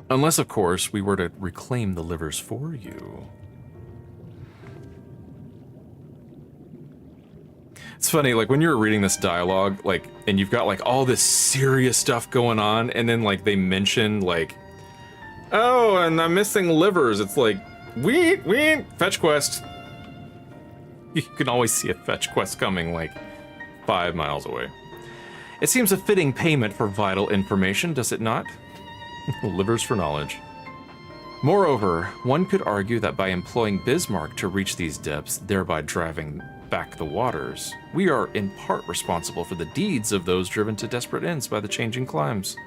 Unless, of course, we were to reclaim the livers for you. It's funny, like, when you're reading this dialogue, like, and you've got, like, all this serious stuff going on, and then, like, they mention, like, oh, and I'm missing livers. It's like, we fetch quest. You can always see a fetch quest coming, like, 5 miles away. It seems a fitting payment for vital information, does it not? Livers for knowledge. Moreover, one could argue that by employing Bismarck to reach these depths, thereby driving back the waters, we are in part responsible for the deeds of those driven to desperate ends by the changing climes.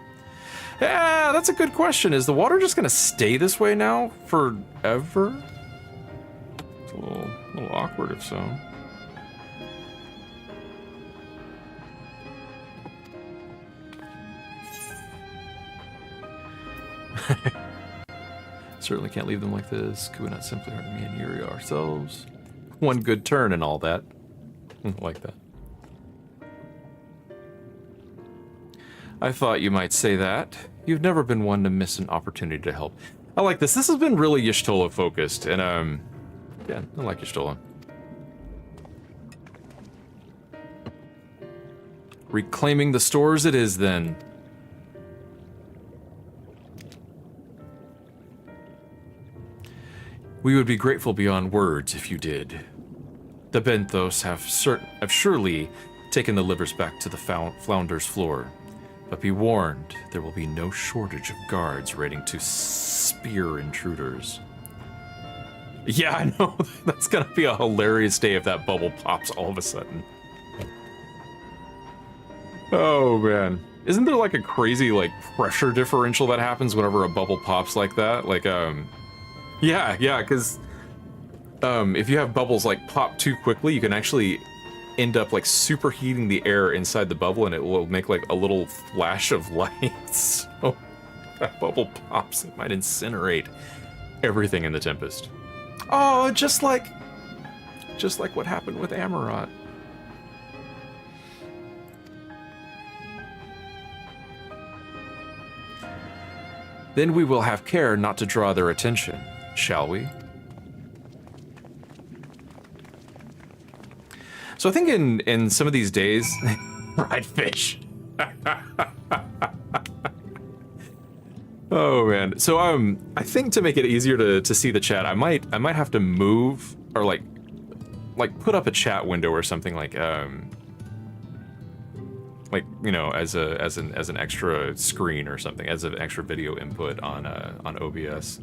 Yeah, that's a good question. Is the water just gonna stay this way now forever? It's a little awkward if so. Certainly can't leave them like this. Could we not simply hurt me and Yuri ourselves? One good turn and all that. Like that. I thought you might say that. You've never been one to miss an opportunity to help. I like this. This has been really Y'shtola focused, and yeah, I like Y'shtola. Reclaiming the stores it is then. We would be grateful beyond words if you did. The Benthos have surely taken the livers back to the Flounder's floor. But be warned, there will be no shortage of guards ready to spear intruders. Yeah, I know. That's gonna be a hilarious day if that bubble pops all of a sudden. Oh, man. Isn't there like a crazy, like, pressure differential that happens whenever a bubble pops like that? Like, yeah, because if you have bubbles like pop too quickly, you can actually end up like superheating the air inside the bubble, and it will make like a little flash of light. So that bubble pops, it might incinerate everything in the Tempest. Oh, just like what happened with Amarot. Then we will have care not to draw their attention, shall we? So I think in some of these days, fried fish. Oh man. So I think to make it easier to see the chat, I might have to move or like put up a chat window or something like you know, as an extra screen or something, as an extra video input on OBS.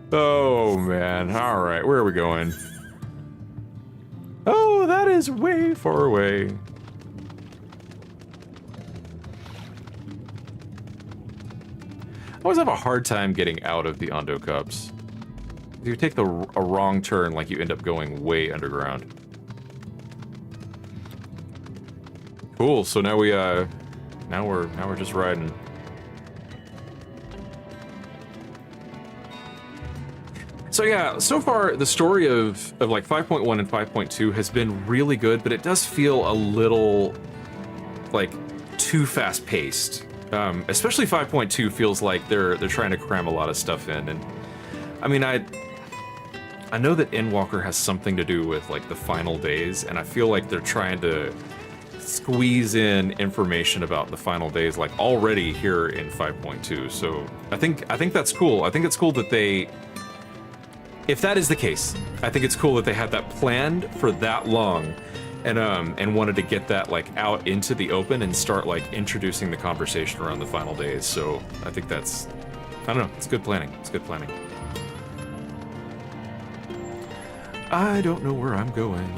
Oh man, all right, where are we going? Oh, that is way far away. I always have a hard time getting out of the Ondo Cups. If you take a wrong turn, like you end up going way underground. Cool. So now now we're just riding. So yeah, so far the story of like 5.1 and 5.2 has been really good, but it does feel a little like too fast-paced. Especially 5.2 feels like they're trying to cram a lot of stuff in, and I mean I know that Endwalker has something to do with like the final days, and I feel like they're trying to squeeze in information about the final days like already here in 5.2. So I think that's cool. I think it's cool that they, if that is the case, I think it's cool that they had that planned for that long, and wanted to get that like out into the open and start like introducing the conversation around the final days. So I think that's, I don't know, it's good planning. It's good planning. I don't know where I'm going.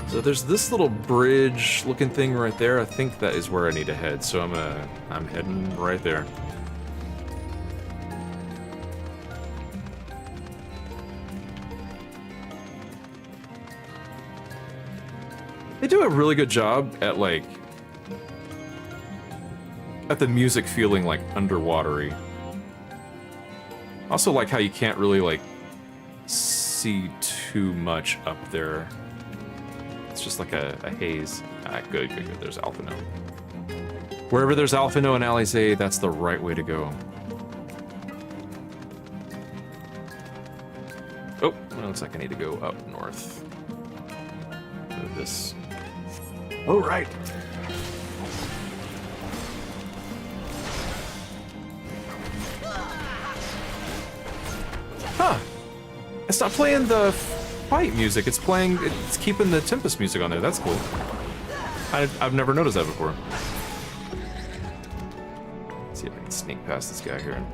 So there's this little bridge looking thing right there. I think that is where I need to head. So I'm heading right there. They do a really good job at like at the music feeling like underwatery. Also like how you can't really like see too much up there. It's just like a haze. Ah, good. There's Alphino. Wherever there's Alphino and Alizé, that's the right way to go. Oh, it looks like I need to go up north. Move this. Oh, right. Huh. It's not playing the fight music. It's keeping the Tempest music on there. That's cool. I've never noticed that before. Let's see if I can sneak past this guy here.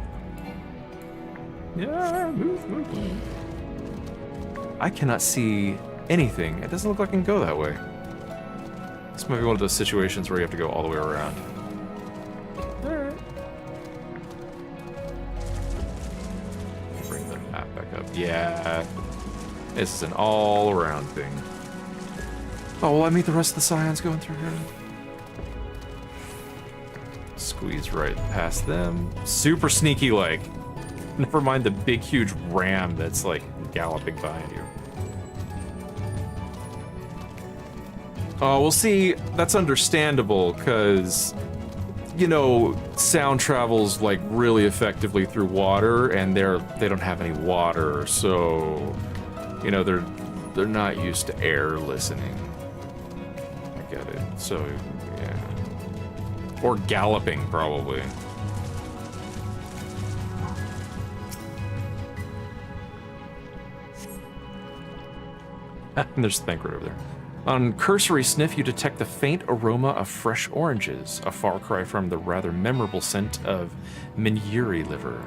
Yeah, move. I cannot see anything. It doesn't look like I can go that way. This might be one of those situations where you have to go all the way around. Alright. Bring the map back up. Yeah. This is an all-around thing. Oh, will I meet the rest of the Scions going through here? Squeeze right past them. Super sneaky like. Never mind the big huge ram that's like galloping behind you. Oh, we'll see. That's understandable, because, you know, sound travels like really effectively through water, and they don't have any water, so, you know, they're not used to air listening. I get it. So, yeah. Or galloping, probably. And there's the banquet over there. On cursory sniff, you detect the faint aroma of fresh oranges, a far cry from the rather memorable scent of Minyuri liver.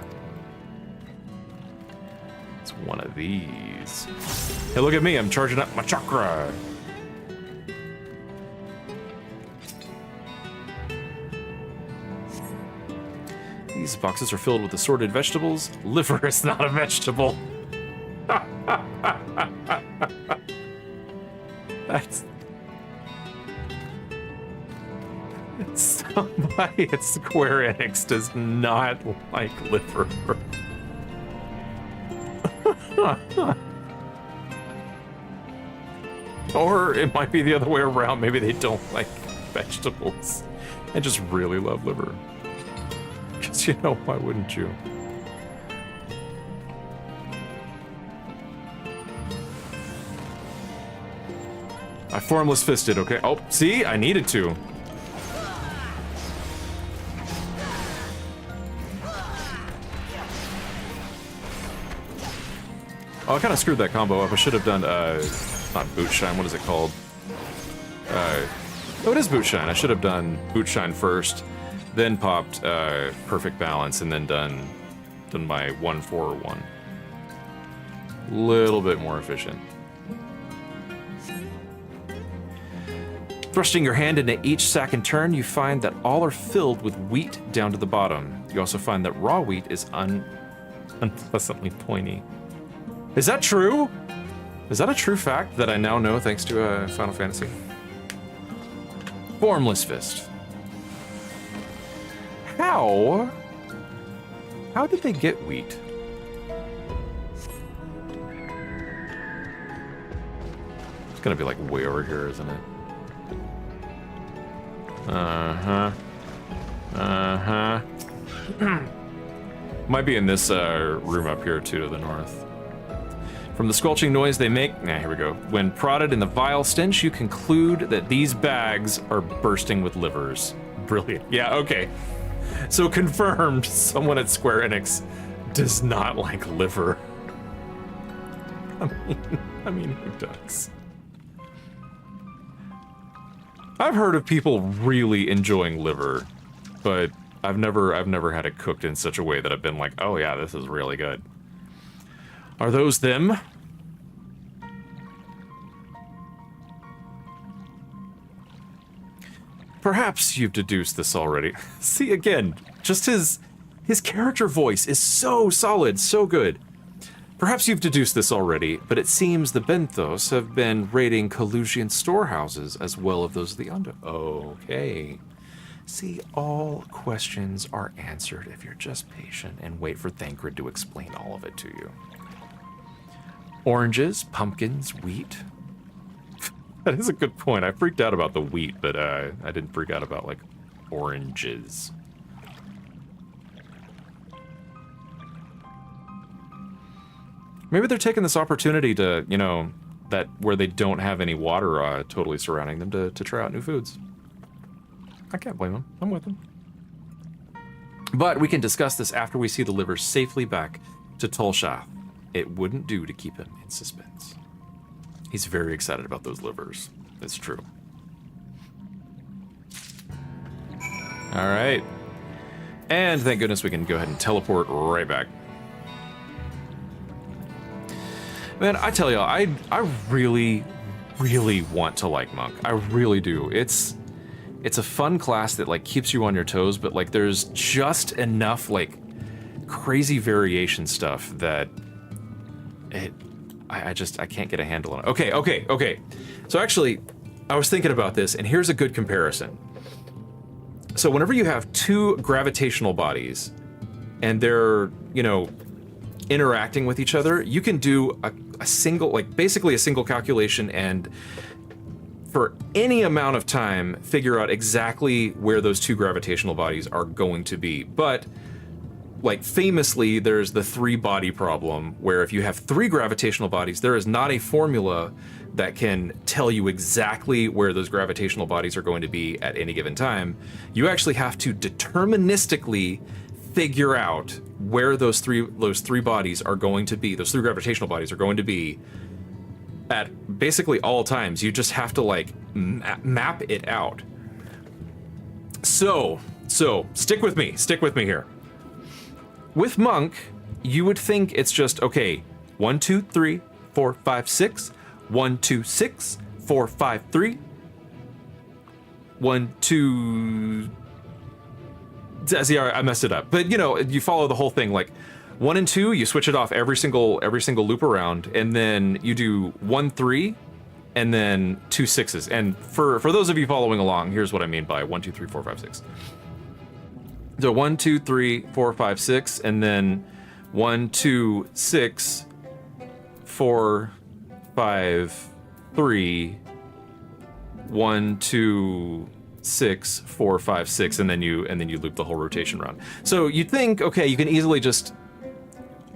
It's one of these. Hey, look at me, I'm charging up my chakra. These boxes are filled with assorted vegetables. Liver is not a vegetable. That's... Somebody at Square Enix does not like liver. Or it might be the other way around. Maybe they don't like vegetables and just really love liver. Because, you know, why wouldn't you? I formless fisted, okay? Oh, see? I needed to. Oh, I kind of screwed that combo up. I should have done, not boot shine, what is it called? Oh, it is boot shine. I should have done boot shine first, then popped, perfect balance, and then done my 1-4-1. Little bit more efficient. Thrusting your hand into each sack in turn, you find that all are filled with wheat down to the bottom. You also find that raw wheat is unpleasantly pointy. Is that true? Is that a true fact that I now know thanks to Final Fantasy? Formless Fist. How? How did they get wheat? It's gonna be like way over here, isn't it? Might be in this room up here too to the north. From the squelching noise they make, here we go. When prodded in the vile stench, you conclude that these bags are bursting with livers. Brilliant. Yeah, okay. So confirmed, someone at Square Enix does not like liver. I mean, who does? I've heard of people really enjoying liver, but I've never had it cooked in such a way that I've been like, oh yeah, this is really good. Are those them? Perhaps you've deduced this already. See, again, just his character voice is so solid, so good. Perhaps you've deduced this already, but it seems the Benthos have been raiding Collusian storehouses as well as those of the Undo. Okay. See, all questions are answered if you're just patient and wait for Thancred to explain all of it to you. Oranges, pumpkins, wheat. That is a good point. I freaked out about the wheat, but I didn't freak out about, like, oranges. Maybe they're taking this opportunity to, you know, that where they don't have any water totally surrounding them to try out new foods. I can't blame them. I'm with them. But we can discuss this after we see the liver safely back to Tolshath. It wouldn't do to keep him in suspense. He's very excited about those livers. It's true. All right. And thank goodness we can go ahead and teleport right back. Man, I tell y'all, I really, really want to like Monk. I really do. It's a fun class that like keeps you on your toes, but like there's just enough like crazy variation stuff that I can't get a handle on it. Okay. So actually, I was thinking about this, and here's a good comparison. So whenever you have two gravitational bodies, and they're, you know, interacting with each other, you can do a single, like basically a single calculation, and for any amount of time, figure out exactly where those two gravitational bodies are going to be. But like famously, there's the three-body problem, where if you have three gravitational bodies, there is not a formula that can tell you exactly where those gravitational bodies are going to be at any given time. You actually have to deterministically figure out where those three bodies are going to be, those three gravitational bodies are going to be at basically all times. You just have to like map it out. So stick with me here. With Monk, you would think it's just, okay, 1, 2, 3, 4, 5, 6, 1, 2, 6, 4, 5, 3, 1, 2... See, I messed it up. But, you know, you follow the whole thing, like, 1 and 2, you switch it off every single loop around, and then you do 1, 3, and then 2 6s. And for those of you following along, here's what I mean by 1, 2, 3, 4, 5, 6. So 1, 2, 3, 4, 5, 6, and then 1, 2, 6, 4, 5, 3, 1, 2, 6, 4, 5, 6, and then you loop the whole rotation around. So you'd think, okay, you can easily just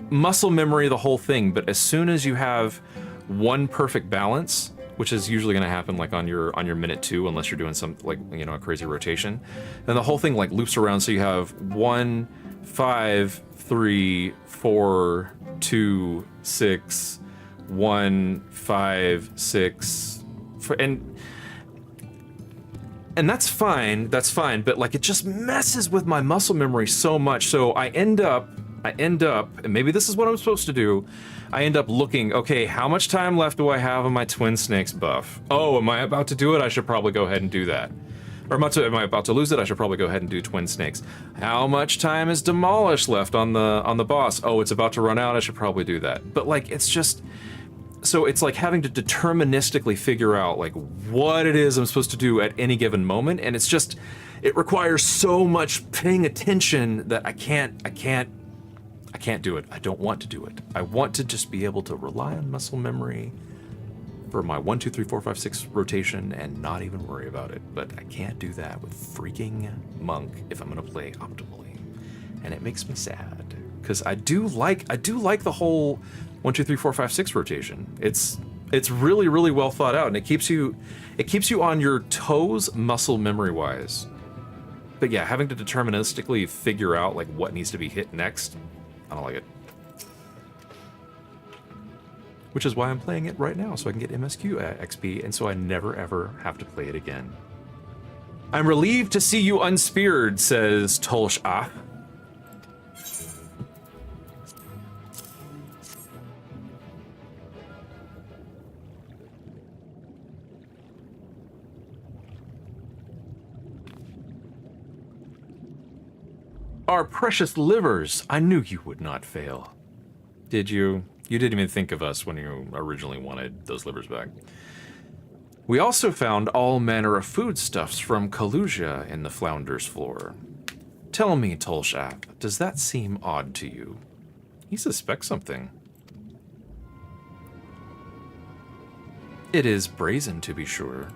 muscle memory the whole thing, but as soon as you have one perfect balance, which is usually going to happen like on your minute 2, unless you're doing some like, you know, a crazy rotation, then the whole thing like loops around. So you have 1, 5, 3, 4, 2, 6, 1, 5, 6, and that's fine, but like it just messes with my muscle memory so much. So I end up, and maybe this is what I'm supposed to do, I end up looking, okay, how much time left do I have on my Twin Snakes buff? Oh, am I about to do it? I should probably go ahead and do that. Or am I about to lose it? I should probably go ahead and do Twin Snakes. How much time is Demolish left on the boss? Oh, it's about to run out, I should probably do that. But like, it's just, so it's like having to deterministically figure out like what it is I'm supposed to do at any given moment, and it's just, it requires so much paying attention that I can't do it. I don't want to do it. I want to just be able to rely on muscle memory for my 1, 2, 3, 4, 5, 6 rotation and not even worry about it. But I can't do that with freaking Monk if I'm gonna play optimally. And it makes me sad, because I do like the whole 1, 2, 3, 4, 5, 6 rotation. It's really, really well thought out, and it keeps you on your toes muscle memory wise. But yeah, having to deterministically figure out like what needs to be hit next, I don't like it. Which is why I'm playing it right now, so I can get MSQ XP, and so I never ever have to play it again. I'm relieved to see you unspeared, says Tolsh Ah. Our precious livers, I knew you would not fail. Did you? You didn't even think of us when you originally wanted those livers back. We also found all manner of foodstuffs from Kalusia in the Flounder's floor. Tell me, Tolshap, does that seem odd to you? He suspects something. It is brazen, to be sure.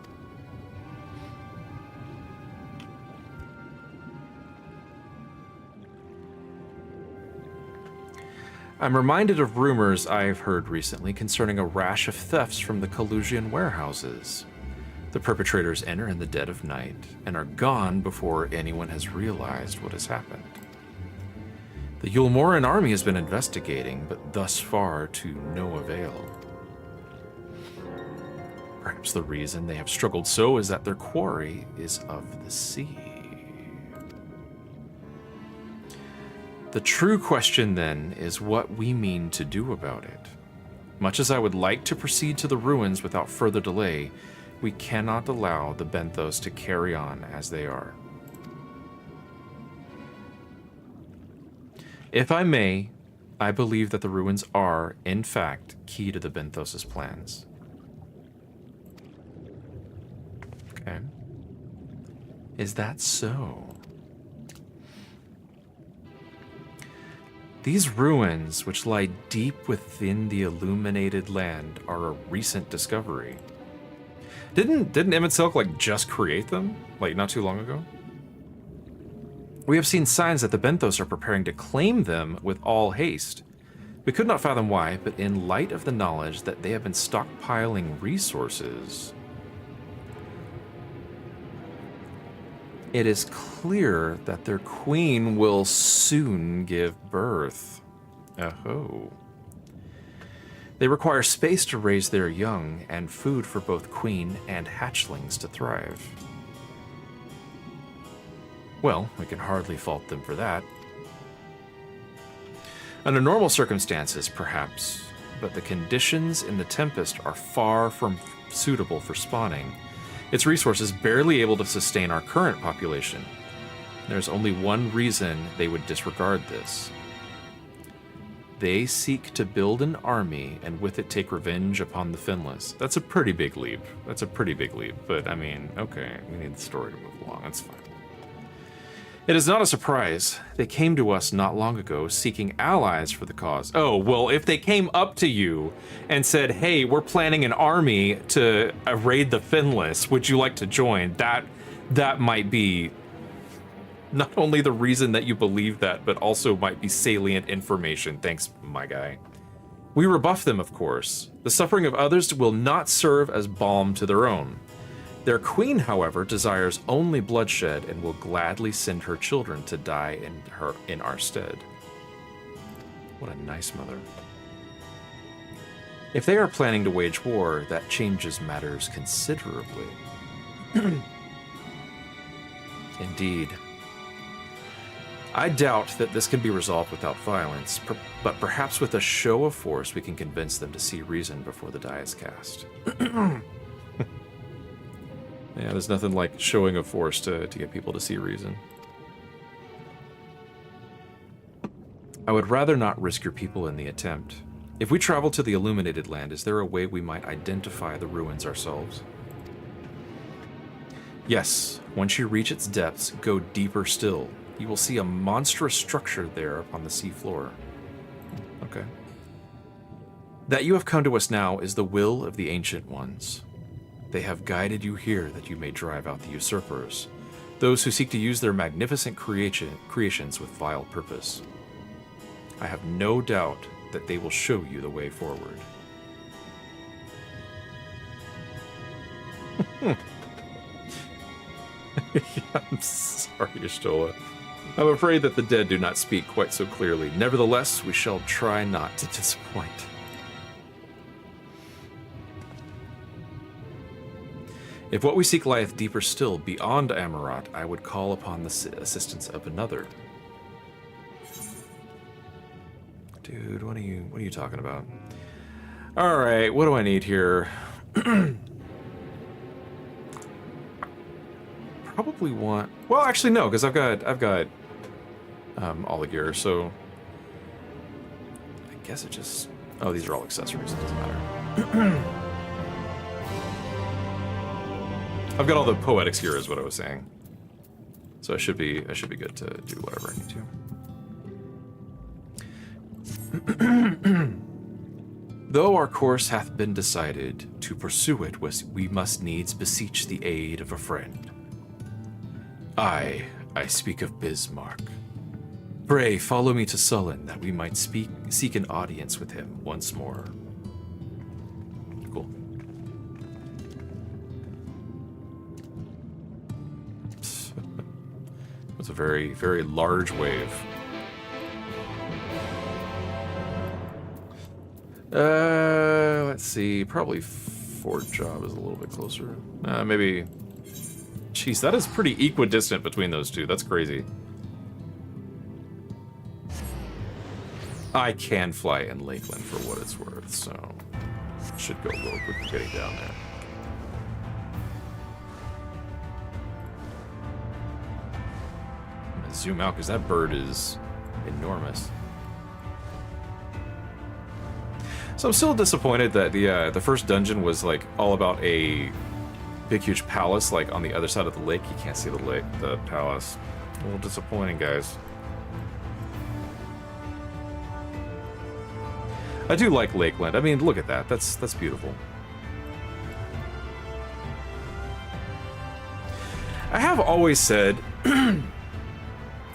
I'm reminded of rumors I've heard recently concerning a rash of thefts from the Kalusian warehouses. The perpetrators enter in the dead of night and are gone before anyone has realized what has happened. The Yulmoran army has been investigating, but thus far to no avail. Perhaps the reason they have struggled so is that their quarry is of the sea. The true question, then, is what we mean to do about it. Much as I would like to proceed to the ruins without further delay, we cannot allow the Benthos to carry on as they are. If I may, I believe that the ruins are, in fact, key to the Benthos' plans. Okay. Is that so? These ruins, which lie deep within the illuminated land, are a recent discovery. Didn't Emet-Selch like just create them, like not too long ago? We have seen signs that the Benthos are preparing to claim them with all haste. We could not fathom why, but in light of the knowledge that they have been stockpiling resources, it is clear that their queen will soon give birth. Oh. They require space to raise their young and food for both queen and hatchlings to thrive. Well, we can hardly fault them for that. Under normal circumstances, perhaps, but the conditions in the Tempest are far from suitable for spawning. Its resources barely able to sustain our current population. There's only one reason they would disregard this. They seek to build an army and with it take revenge upon the Finless. That's a pretty big leap. That's a pretty big leap, but I mean, okay, we need the story to move along, that's fine. It is not a surprise. They came to us not long ago seeking allies for the cause. Oh, well, if they came up to you and said, hey, we're planning an army to raid the Finless, would you like to join? That might be not only the reason that you believe that, but also might be salient information. Thanks, my guy. We rebuff them, of course. The suffering of others will not serve as balm to their own. Their queen, however, desires only bloodshed and will gladly send her children to die in our stead. What a nice mother. If they are planning to wage war, that changes matters considerably. Indeed. I doubt that this can be resolved without violence, but perhaps with a show of force we can convince them to see reason before the die is cast. Yeah, there's nothing like showing of force to get people to see reason. I would rather not risk your people in the attempt. If we travel to the illuminated land, is there a way we might identify the ruins ourselves? Yes, once you reach its depths, go deeper still. You will see a monstrous structure there upon the sea floor. Okay. That you have come to us now is the will of the Ancient Ones. They have guided you here that you may drive out the usurpers, those who seek to use their magnificent creations with vile purpose. I have no doubt that they will show you the way forward. I'm sorry, Y'shtola. I'm afraid that the dead do not speak quite so clearly. Nevertheless, we shall try not to disappoint. If what we seek lieth deeper still beyond Amarat, I would call upon the assistance of another. Dude, what are you talking about? All right, what do I need here? Probably want. Well, actually, no, because I've got all the gear. So I guess it just. Oh, these are all accessories. It doesn't matter. I've got all the poetics gear, is what I was saying. So I should be good to do whatever I need to. Though our course hath been decided, to pursue it we must needs beseech the aid of a friend. I speak of Bismarck. Pray follow me to Sullen, that we might seek an audience with him once more. Cool. It's a very, very large wave. Let's see. Probably Fort Job is a little bit closer. Maybe. Jeez, that is pretty equidistant between those two. That's crazy. I can fly in Lakeland for what it's worth, so should go a little quicker getting down there. I'm gonna zoom out because that bird is enormous. So I'm still disappointed that the first dungeon was like all about a big huge palace like on the other side of the lake. You can't see the palace. A little disappointing, guys. I do like Lakeland. I mean, look at that. That's beautiful. I have always said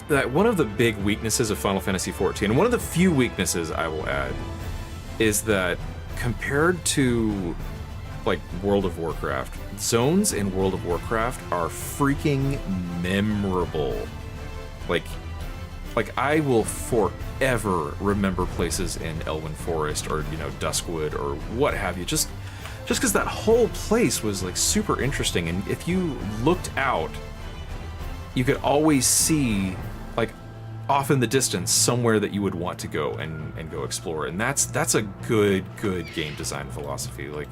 that one of the big weaknesses of Final Fantasy XIV, and one of the few weaknesses I will add, is that compared to like World of Warcraft, zones in World of Warcraft are freaking memorable. Like I will forever remember places in Elwyn Forest or, you know, Duskwood or what have you, just because that whole place was like super interesting, and if you looked out, you could always see like off in the distance somewhere that you would want to go and go explore, and that's a good game design philosophy. Like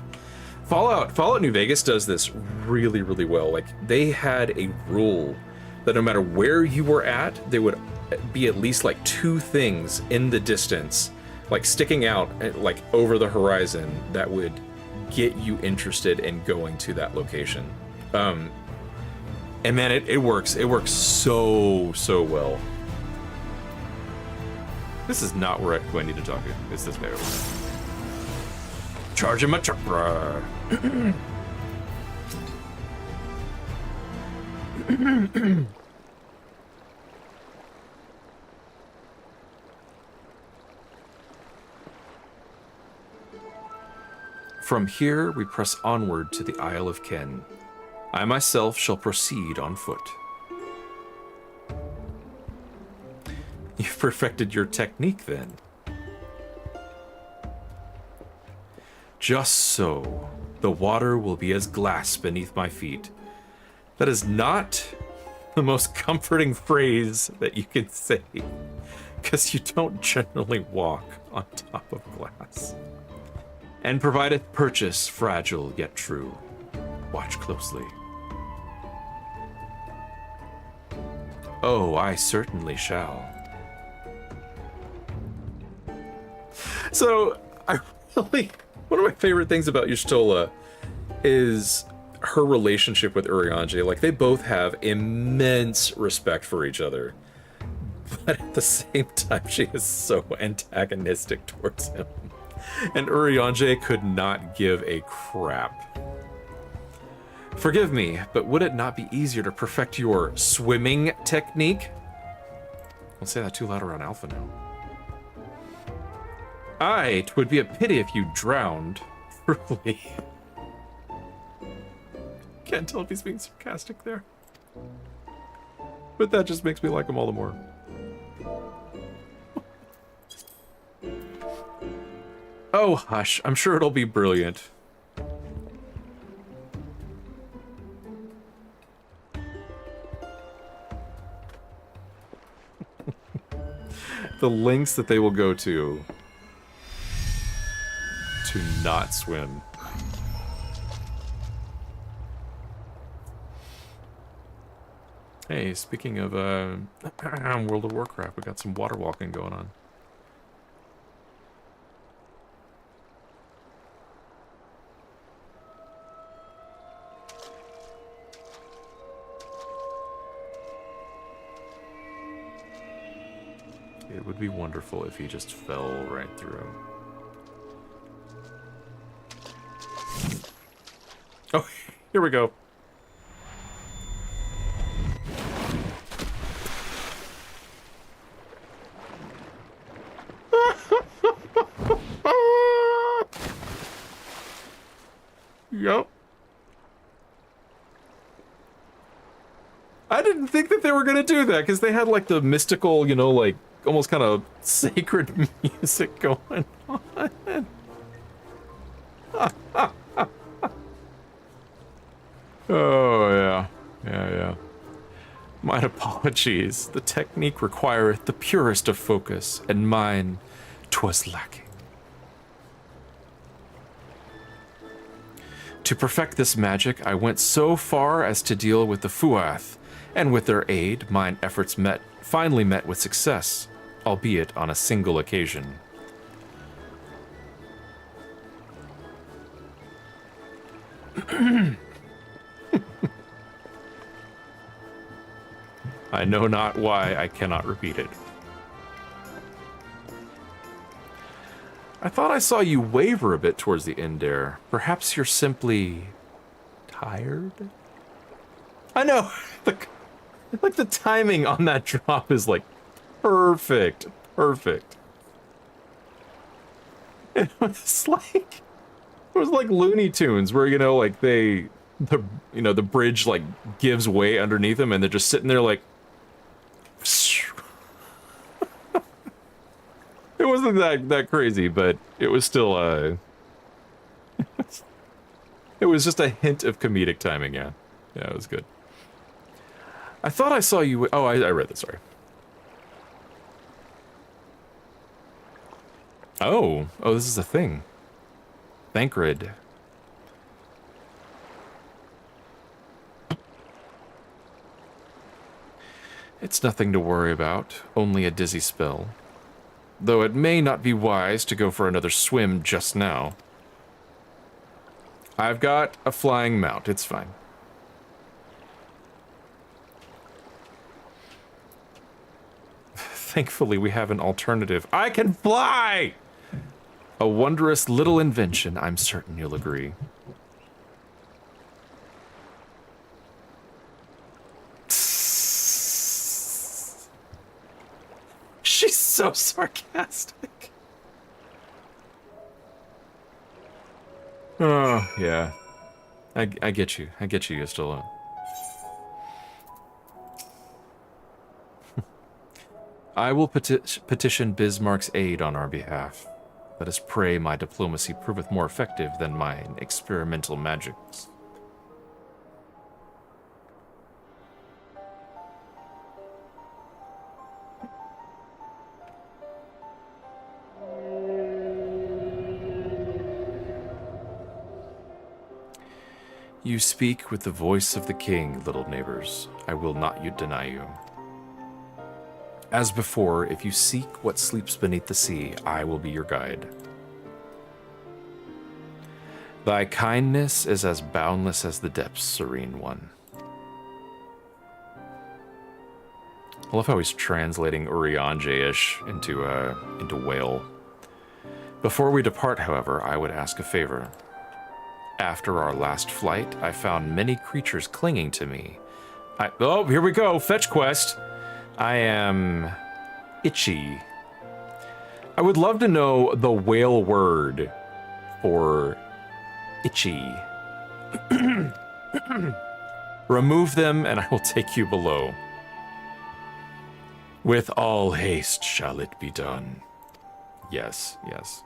Fallout New Vegas does this really well. Like they had a rule that no matter where you were at, there would be at least like two things in the distance, like sticking out like over the horizon, that would get you interested in going to that location. And man, it works so well. This is not where I need to talk to. It's this way over. Charging my chakra. From here, we press onward to the Isle of Ken. I myself shall proceed on foot. You've perfected your technique, then. Just so. The water will be as glass beneath my feet. That is not the most comforting phrase that you can say, because you don't generally walk on top of glass. And provideth purchase fragile yet true. Watch closely. Oh, I certainly shall. So, one of my favorite things about Y'shtola is her relationship with Urianger. Like, they both have immense respect for each other. But at the same time, she is so antagonistic towards him. And Urianger could not give a crap. Forgive me, but would it not be easier to perfect your swimming technique? Don't say that too loud around Alpha now. Aye, 'twould be a pity if you drowned. Truly. Can't tell if he's being sarcastic there. But that just makes me like him all the more. Oh, hush. I'm sure it'll be brilliant. The lengths that they will go to not swim. Hey, speaking of World of Warcraft, we got some water walking going on. It would be wonderful if he just fell right through. Oh, here we go. Yep. I didn't think that they were gonna do that because they had like the mystical, you know, like almost kind of sacred music going on. Oh, yeah. Yeah. My apologies. The technique requireth the purest of focus, and mine 'twas lacking. To perfect this magic, I went so far as to deal with the Fuath, and with their aid, mine efforts finally met with success, albeit on a single occasion. I know not why I cannot repeat it. I thought I saw you waver a bit towards the end there. Perhaps you're simply tired? I know. Like the timing on that drop is like perfect. Perfect. It was like Looney Tunes where, you know, like the bridge like gives way underneath them and they're just sitting there like it wasn't that crazy, but it was still it was just a hint of comedic timing, yeah. Yeah, it was good. I thought I saw you. Oh, I read this, sorry. Oh, this is a thing. Thancred. It's nothing to worry about, only a dizzy spell. Though it may not be wise to go for another swim just now. I've got a flying mount, it's fine. Thankfully, we have an alternative. I can fly! A wondrous little invention, I'm certain you'll agree. She's so sarcastic. Oh, yeah. I get you. I get you, Yustala. I will petition Bismarck's aid on our behalf. Let us pray my diplomacy proveth more effective than mine experimental magics. You speak with the voice of the king, little neighbors. I will not deny you. As before, if you seek what sleeps beneath the sea, I will be your guide. Thy kindness is as boundless as the depths, serene one. I love how he's translating Urianger-ish into whale. Before we depart, however, I would ask a favor. After our last flight, I found many creatures clinging to me. Oh, here we go, fetch quest. I am itchy. I would love to know the whale word for itchy. Remove them, and I will take you below. With all haste shall it be done. Yes, yes.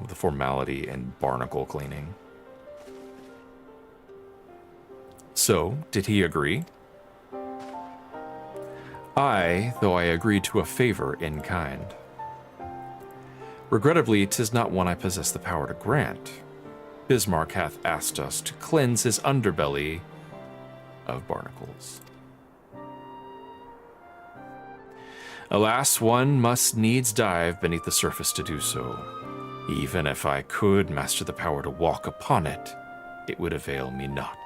The formality and barnacle cleaning. So, did he agree? Though I agreed to a favor in kind. Regrettably, 'tis not one I possess the power to grant. Bismarck hath asked us to cleanse his underbelly of barnacles. Alas, one must needs dive beneath the surface to do so. Even if I could master the power to walk upon it, it would avail me not.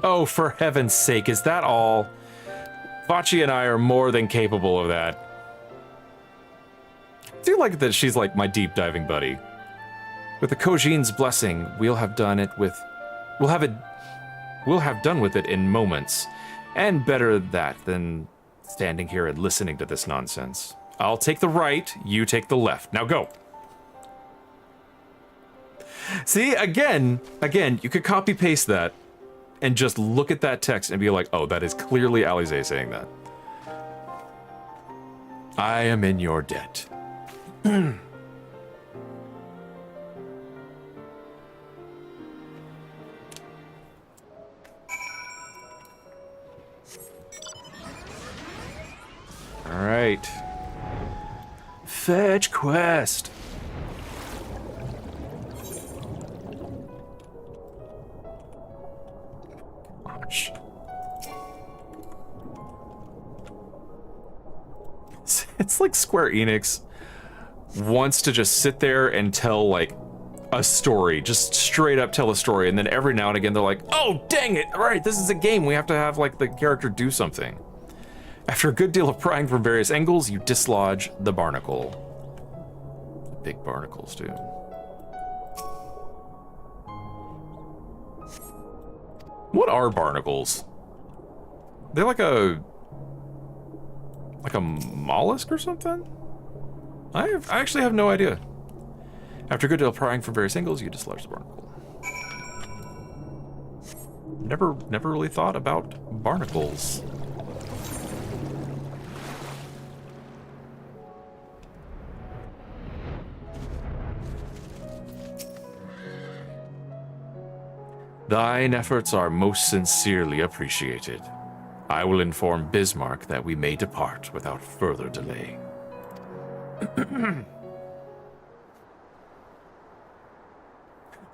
Oh, for heaven's sake, is that all? Vachi and I are more than capable of that. I do like that she's like my deep diving buddy. With the Kojin's blessing, we'll have done with it in moments. And better that than standing here and listening to this nonsense. I'll take the right, you take the left. Now go. See, again, you could copy paste that and just look at that text and be like, oh, that is clearly Alize saying that. I am in your debt. All right. Fetch quest. Gosh. It's like Square Enix wants to just sit there and tell like a story, just straight up tell a story, and then every now and again they're like, oh dang it, all right, this is a game, we have to have like the character do something. After a good deal of prying from various angles, you dislodge the barnacle. Big barnacles, too. What are barnacles? They're like a mollusk or something? I actually have no idea. After a good deal of prying from various angles, you dislodge the barnacle. Never really thought about barnacles. Thine efforts are most sincerely appreciated. I will inform Bismarck that we may depart without further delay.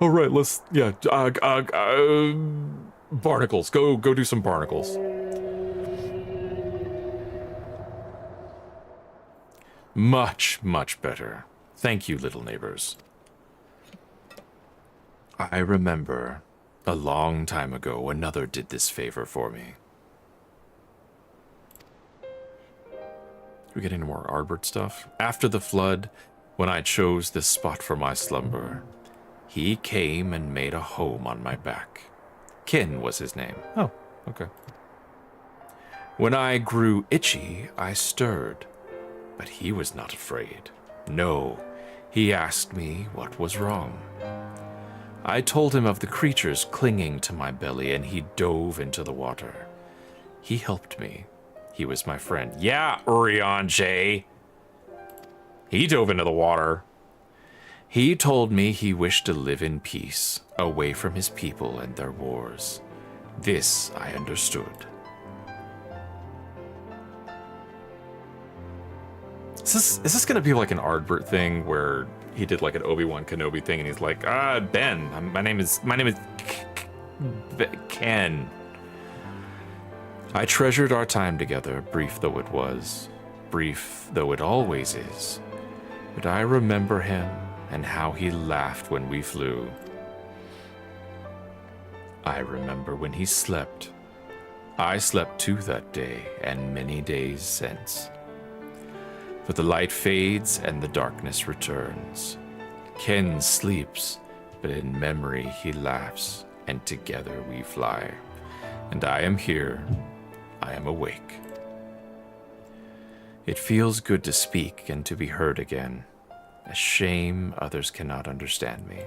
All right, let's, yeah, barnacles. Go do some barnacles. Much, much better. Thank you, little neighbors. I remember a long time ago another did this favor for me. We get any more Ardbert stuff? After the flood, when I chose this spot for my slumber, he came and made a home on my back. Kin was his name. Oh, okay. When I grew itchy, I stirred, but he was not afraid. No, he asked me what was wrong. I told him of the creatures clinging to my belly, and he dove into the water. He helped me. He was my friend. Yeah, Urianger. He dove into the water. He told me he wished to live in peace, away from his people and their wars. This I understood. Is this gonna be like an Ardbert thing where he did like an Obi-Wan Kenobi thing and he's like, Ben, my name is Ken. I treasured our time together, brief though it was, brief though it always is. But I remember him and how he laughed when we flew. I remember when he slept. I slept too that day and many days since. But the light fades and the darkness returns. Ken sleeps, but in memory he laughs, and together we fly. And I am here. I am awake. It feels good to speak and to be heard again. A shame others cannot understand me.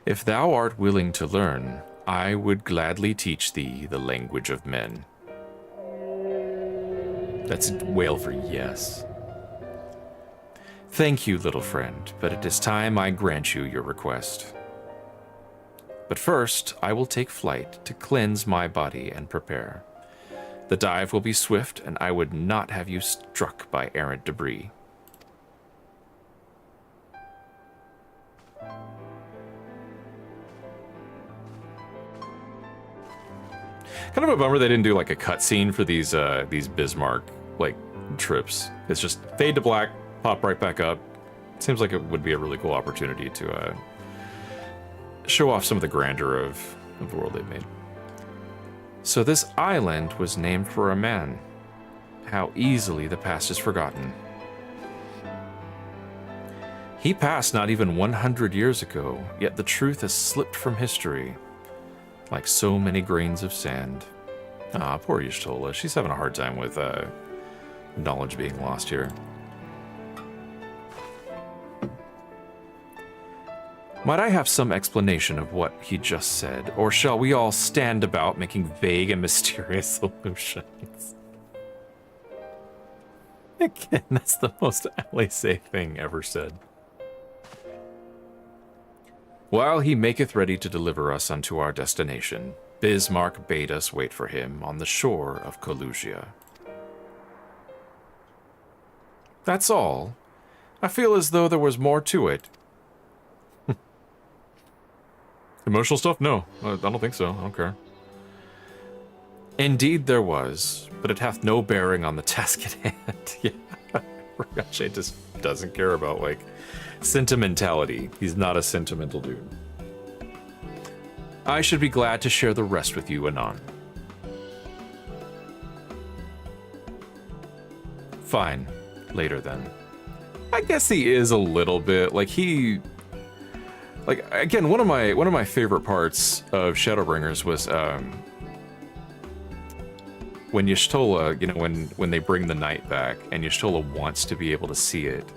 If thou art willing to learn, I would gladly teach thee the language of men. That's a whale for yes. Thank you, little friend, but it is time I grant you your request. But first, I will take flight to cleanse my body and prepare. The dive will be swift, and I would not have you struck by errant debris. Kind of a bummer they didn't do like a cutscene for these Bismarck like trips. It's just fade to black, pop right back up. Seems like it would be a really cool opportunity to show off some of the grandeur of the world they've made. So this island was named for a man. How easily the past is forgotten. He passed not even 100 years ago, yet the truth has slipped from history. Like so many grains of sand. Ah, poor Y'shtola. She's having a hard time with knowledge being lost here. Might I have some explanation of what he just said, or shall we all stand about making vague and mysterious solutions? Again, that's the most laissez thing ever said. While he maketh ready to deliver us unto our destination, Bismarck bade us wait for him on the shore of Colusia. That's all. I feel as though there was more to it. Emotional stuff? No, I don't think so. I don't care. Indeed there was, but it hath no bearing on the task at hand. Yeah, Ricochet just doesn't care about, like, sentimentality. He's not a sentimental dude. I should be glad to share the rest with you anon. Fine. Later then. I guess he is a little bit, like, he... Like, again, one of my favorite parts of Shadowbringers was when Y'shtola, you know, when they bring the night back and Y'shtola wants to be able to see it,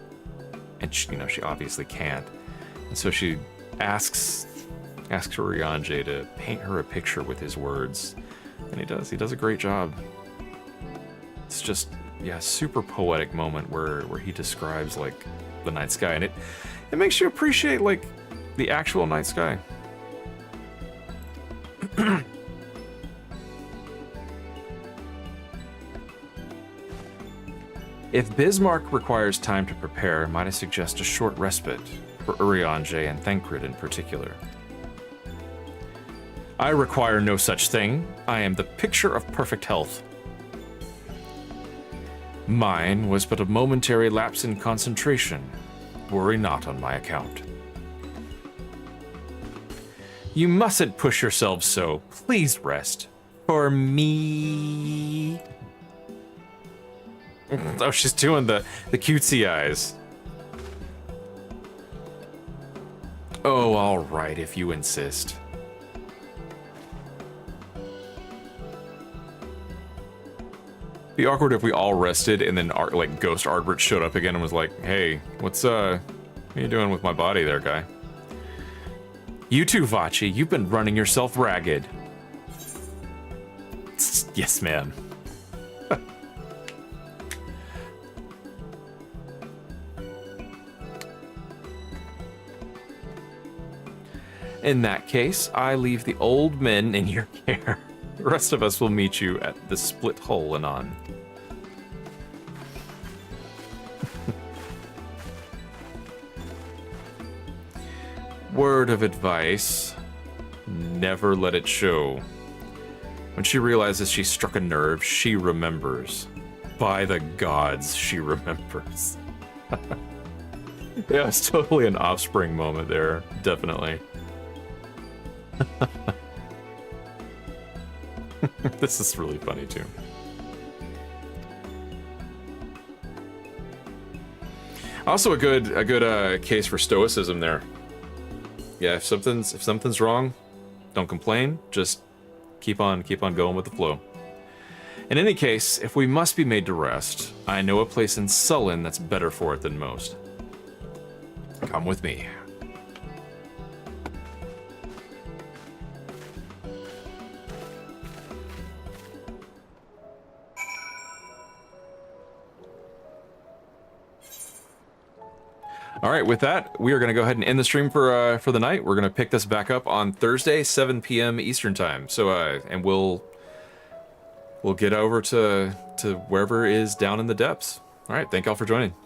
and she, you know, she obviously can't, and so she asks Urianger to paint her a picture with his words, and he does a great job. It's just, yeah, super poetic moment where he describes, like, the night sky, and it makes you appreciate, like, the actual night sky. If Bismarck requires time to prepare, might I suggest a short respite for Urianger and Thancred in particular? I require no such thing. I am the picture of perfect health. Mine was but a momentary lapse in concentration. Worry not on my account. You mustn't push yourselves so. Please rest. For me. Oh, she's doing the cutesy eyes. Oh, all right, if you insist. Be awkward if we all rested and then like Ghost Ardbert showed up again and was like, "Hey, what are you doing with my body there, guy?" You too, Vachi. You've been running yourself ragged. Yes, ma'am. In that case, I leave the old men in your care. The rest of us will meet you at the Split Hole anon. Word of advice, never let it show. When she realizes she struck a nerve, she remembers. By the gods, she remembers. Yeah, it's totally an Offspring moment there, definitely. This is really funny too. Also a good case for stoicism there. Yeah, if something's wrong, Don't complain, just keep on going with the flow. In any case, if we must be made to rest, I know a place in Sullen that's better for it than most. Come with me. All right, with that, we are going to go ahead and end the stream for the night. We're going to pick this back up on Thursday, 7 p.m. Eastern time. So, and we'll get over to wherever is down in the depths. All right, thank y'all for joining.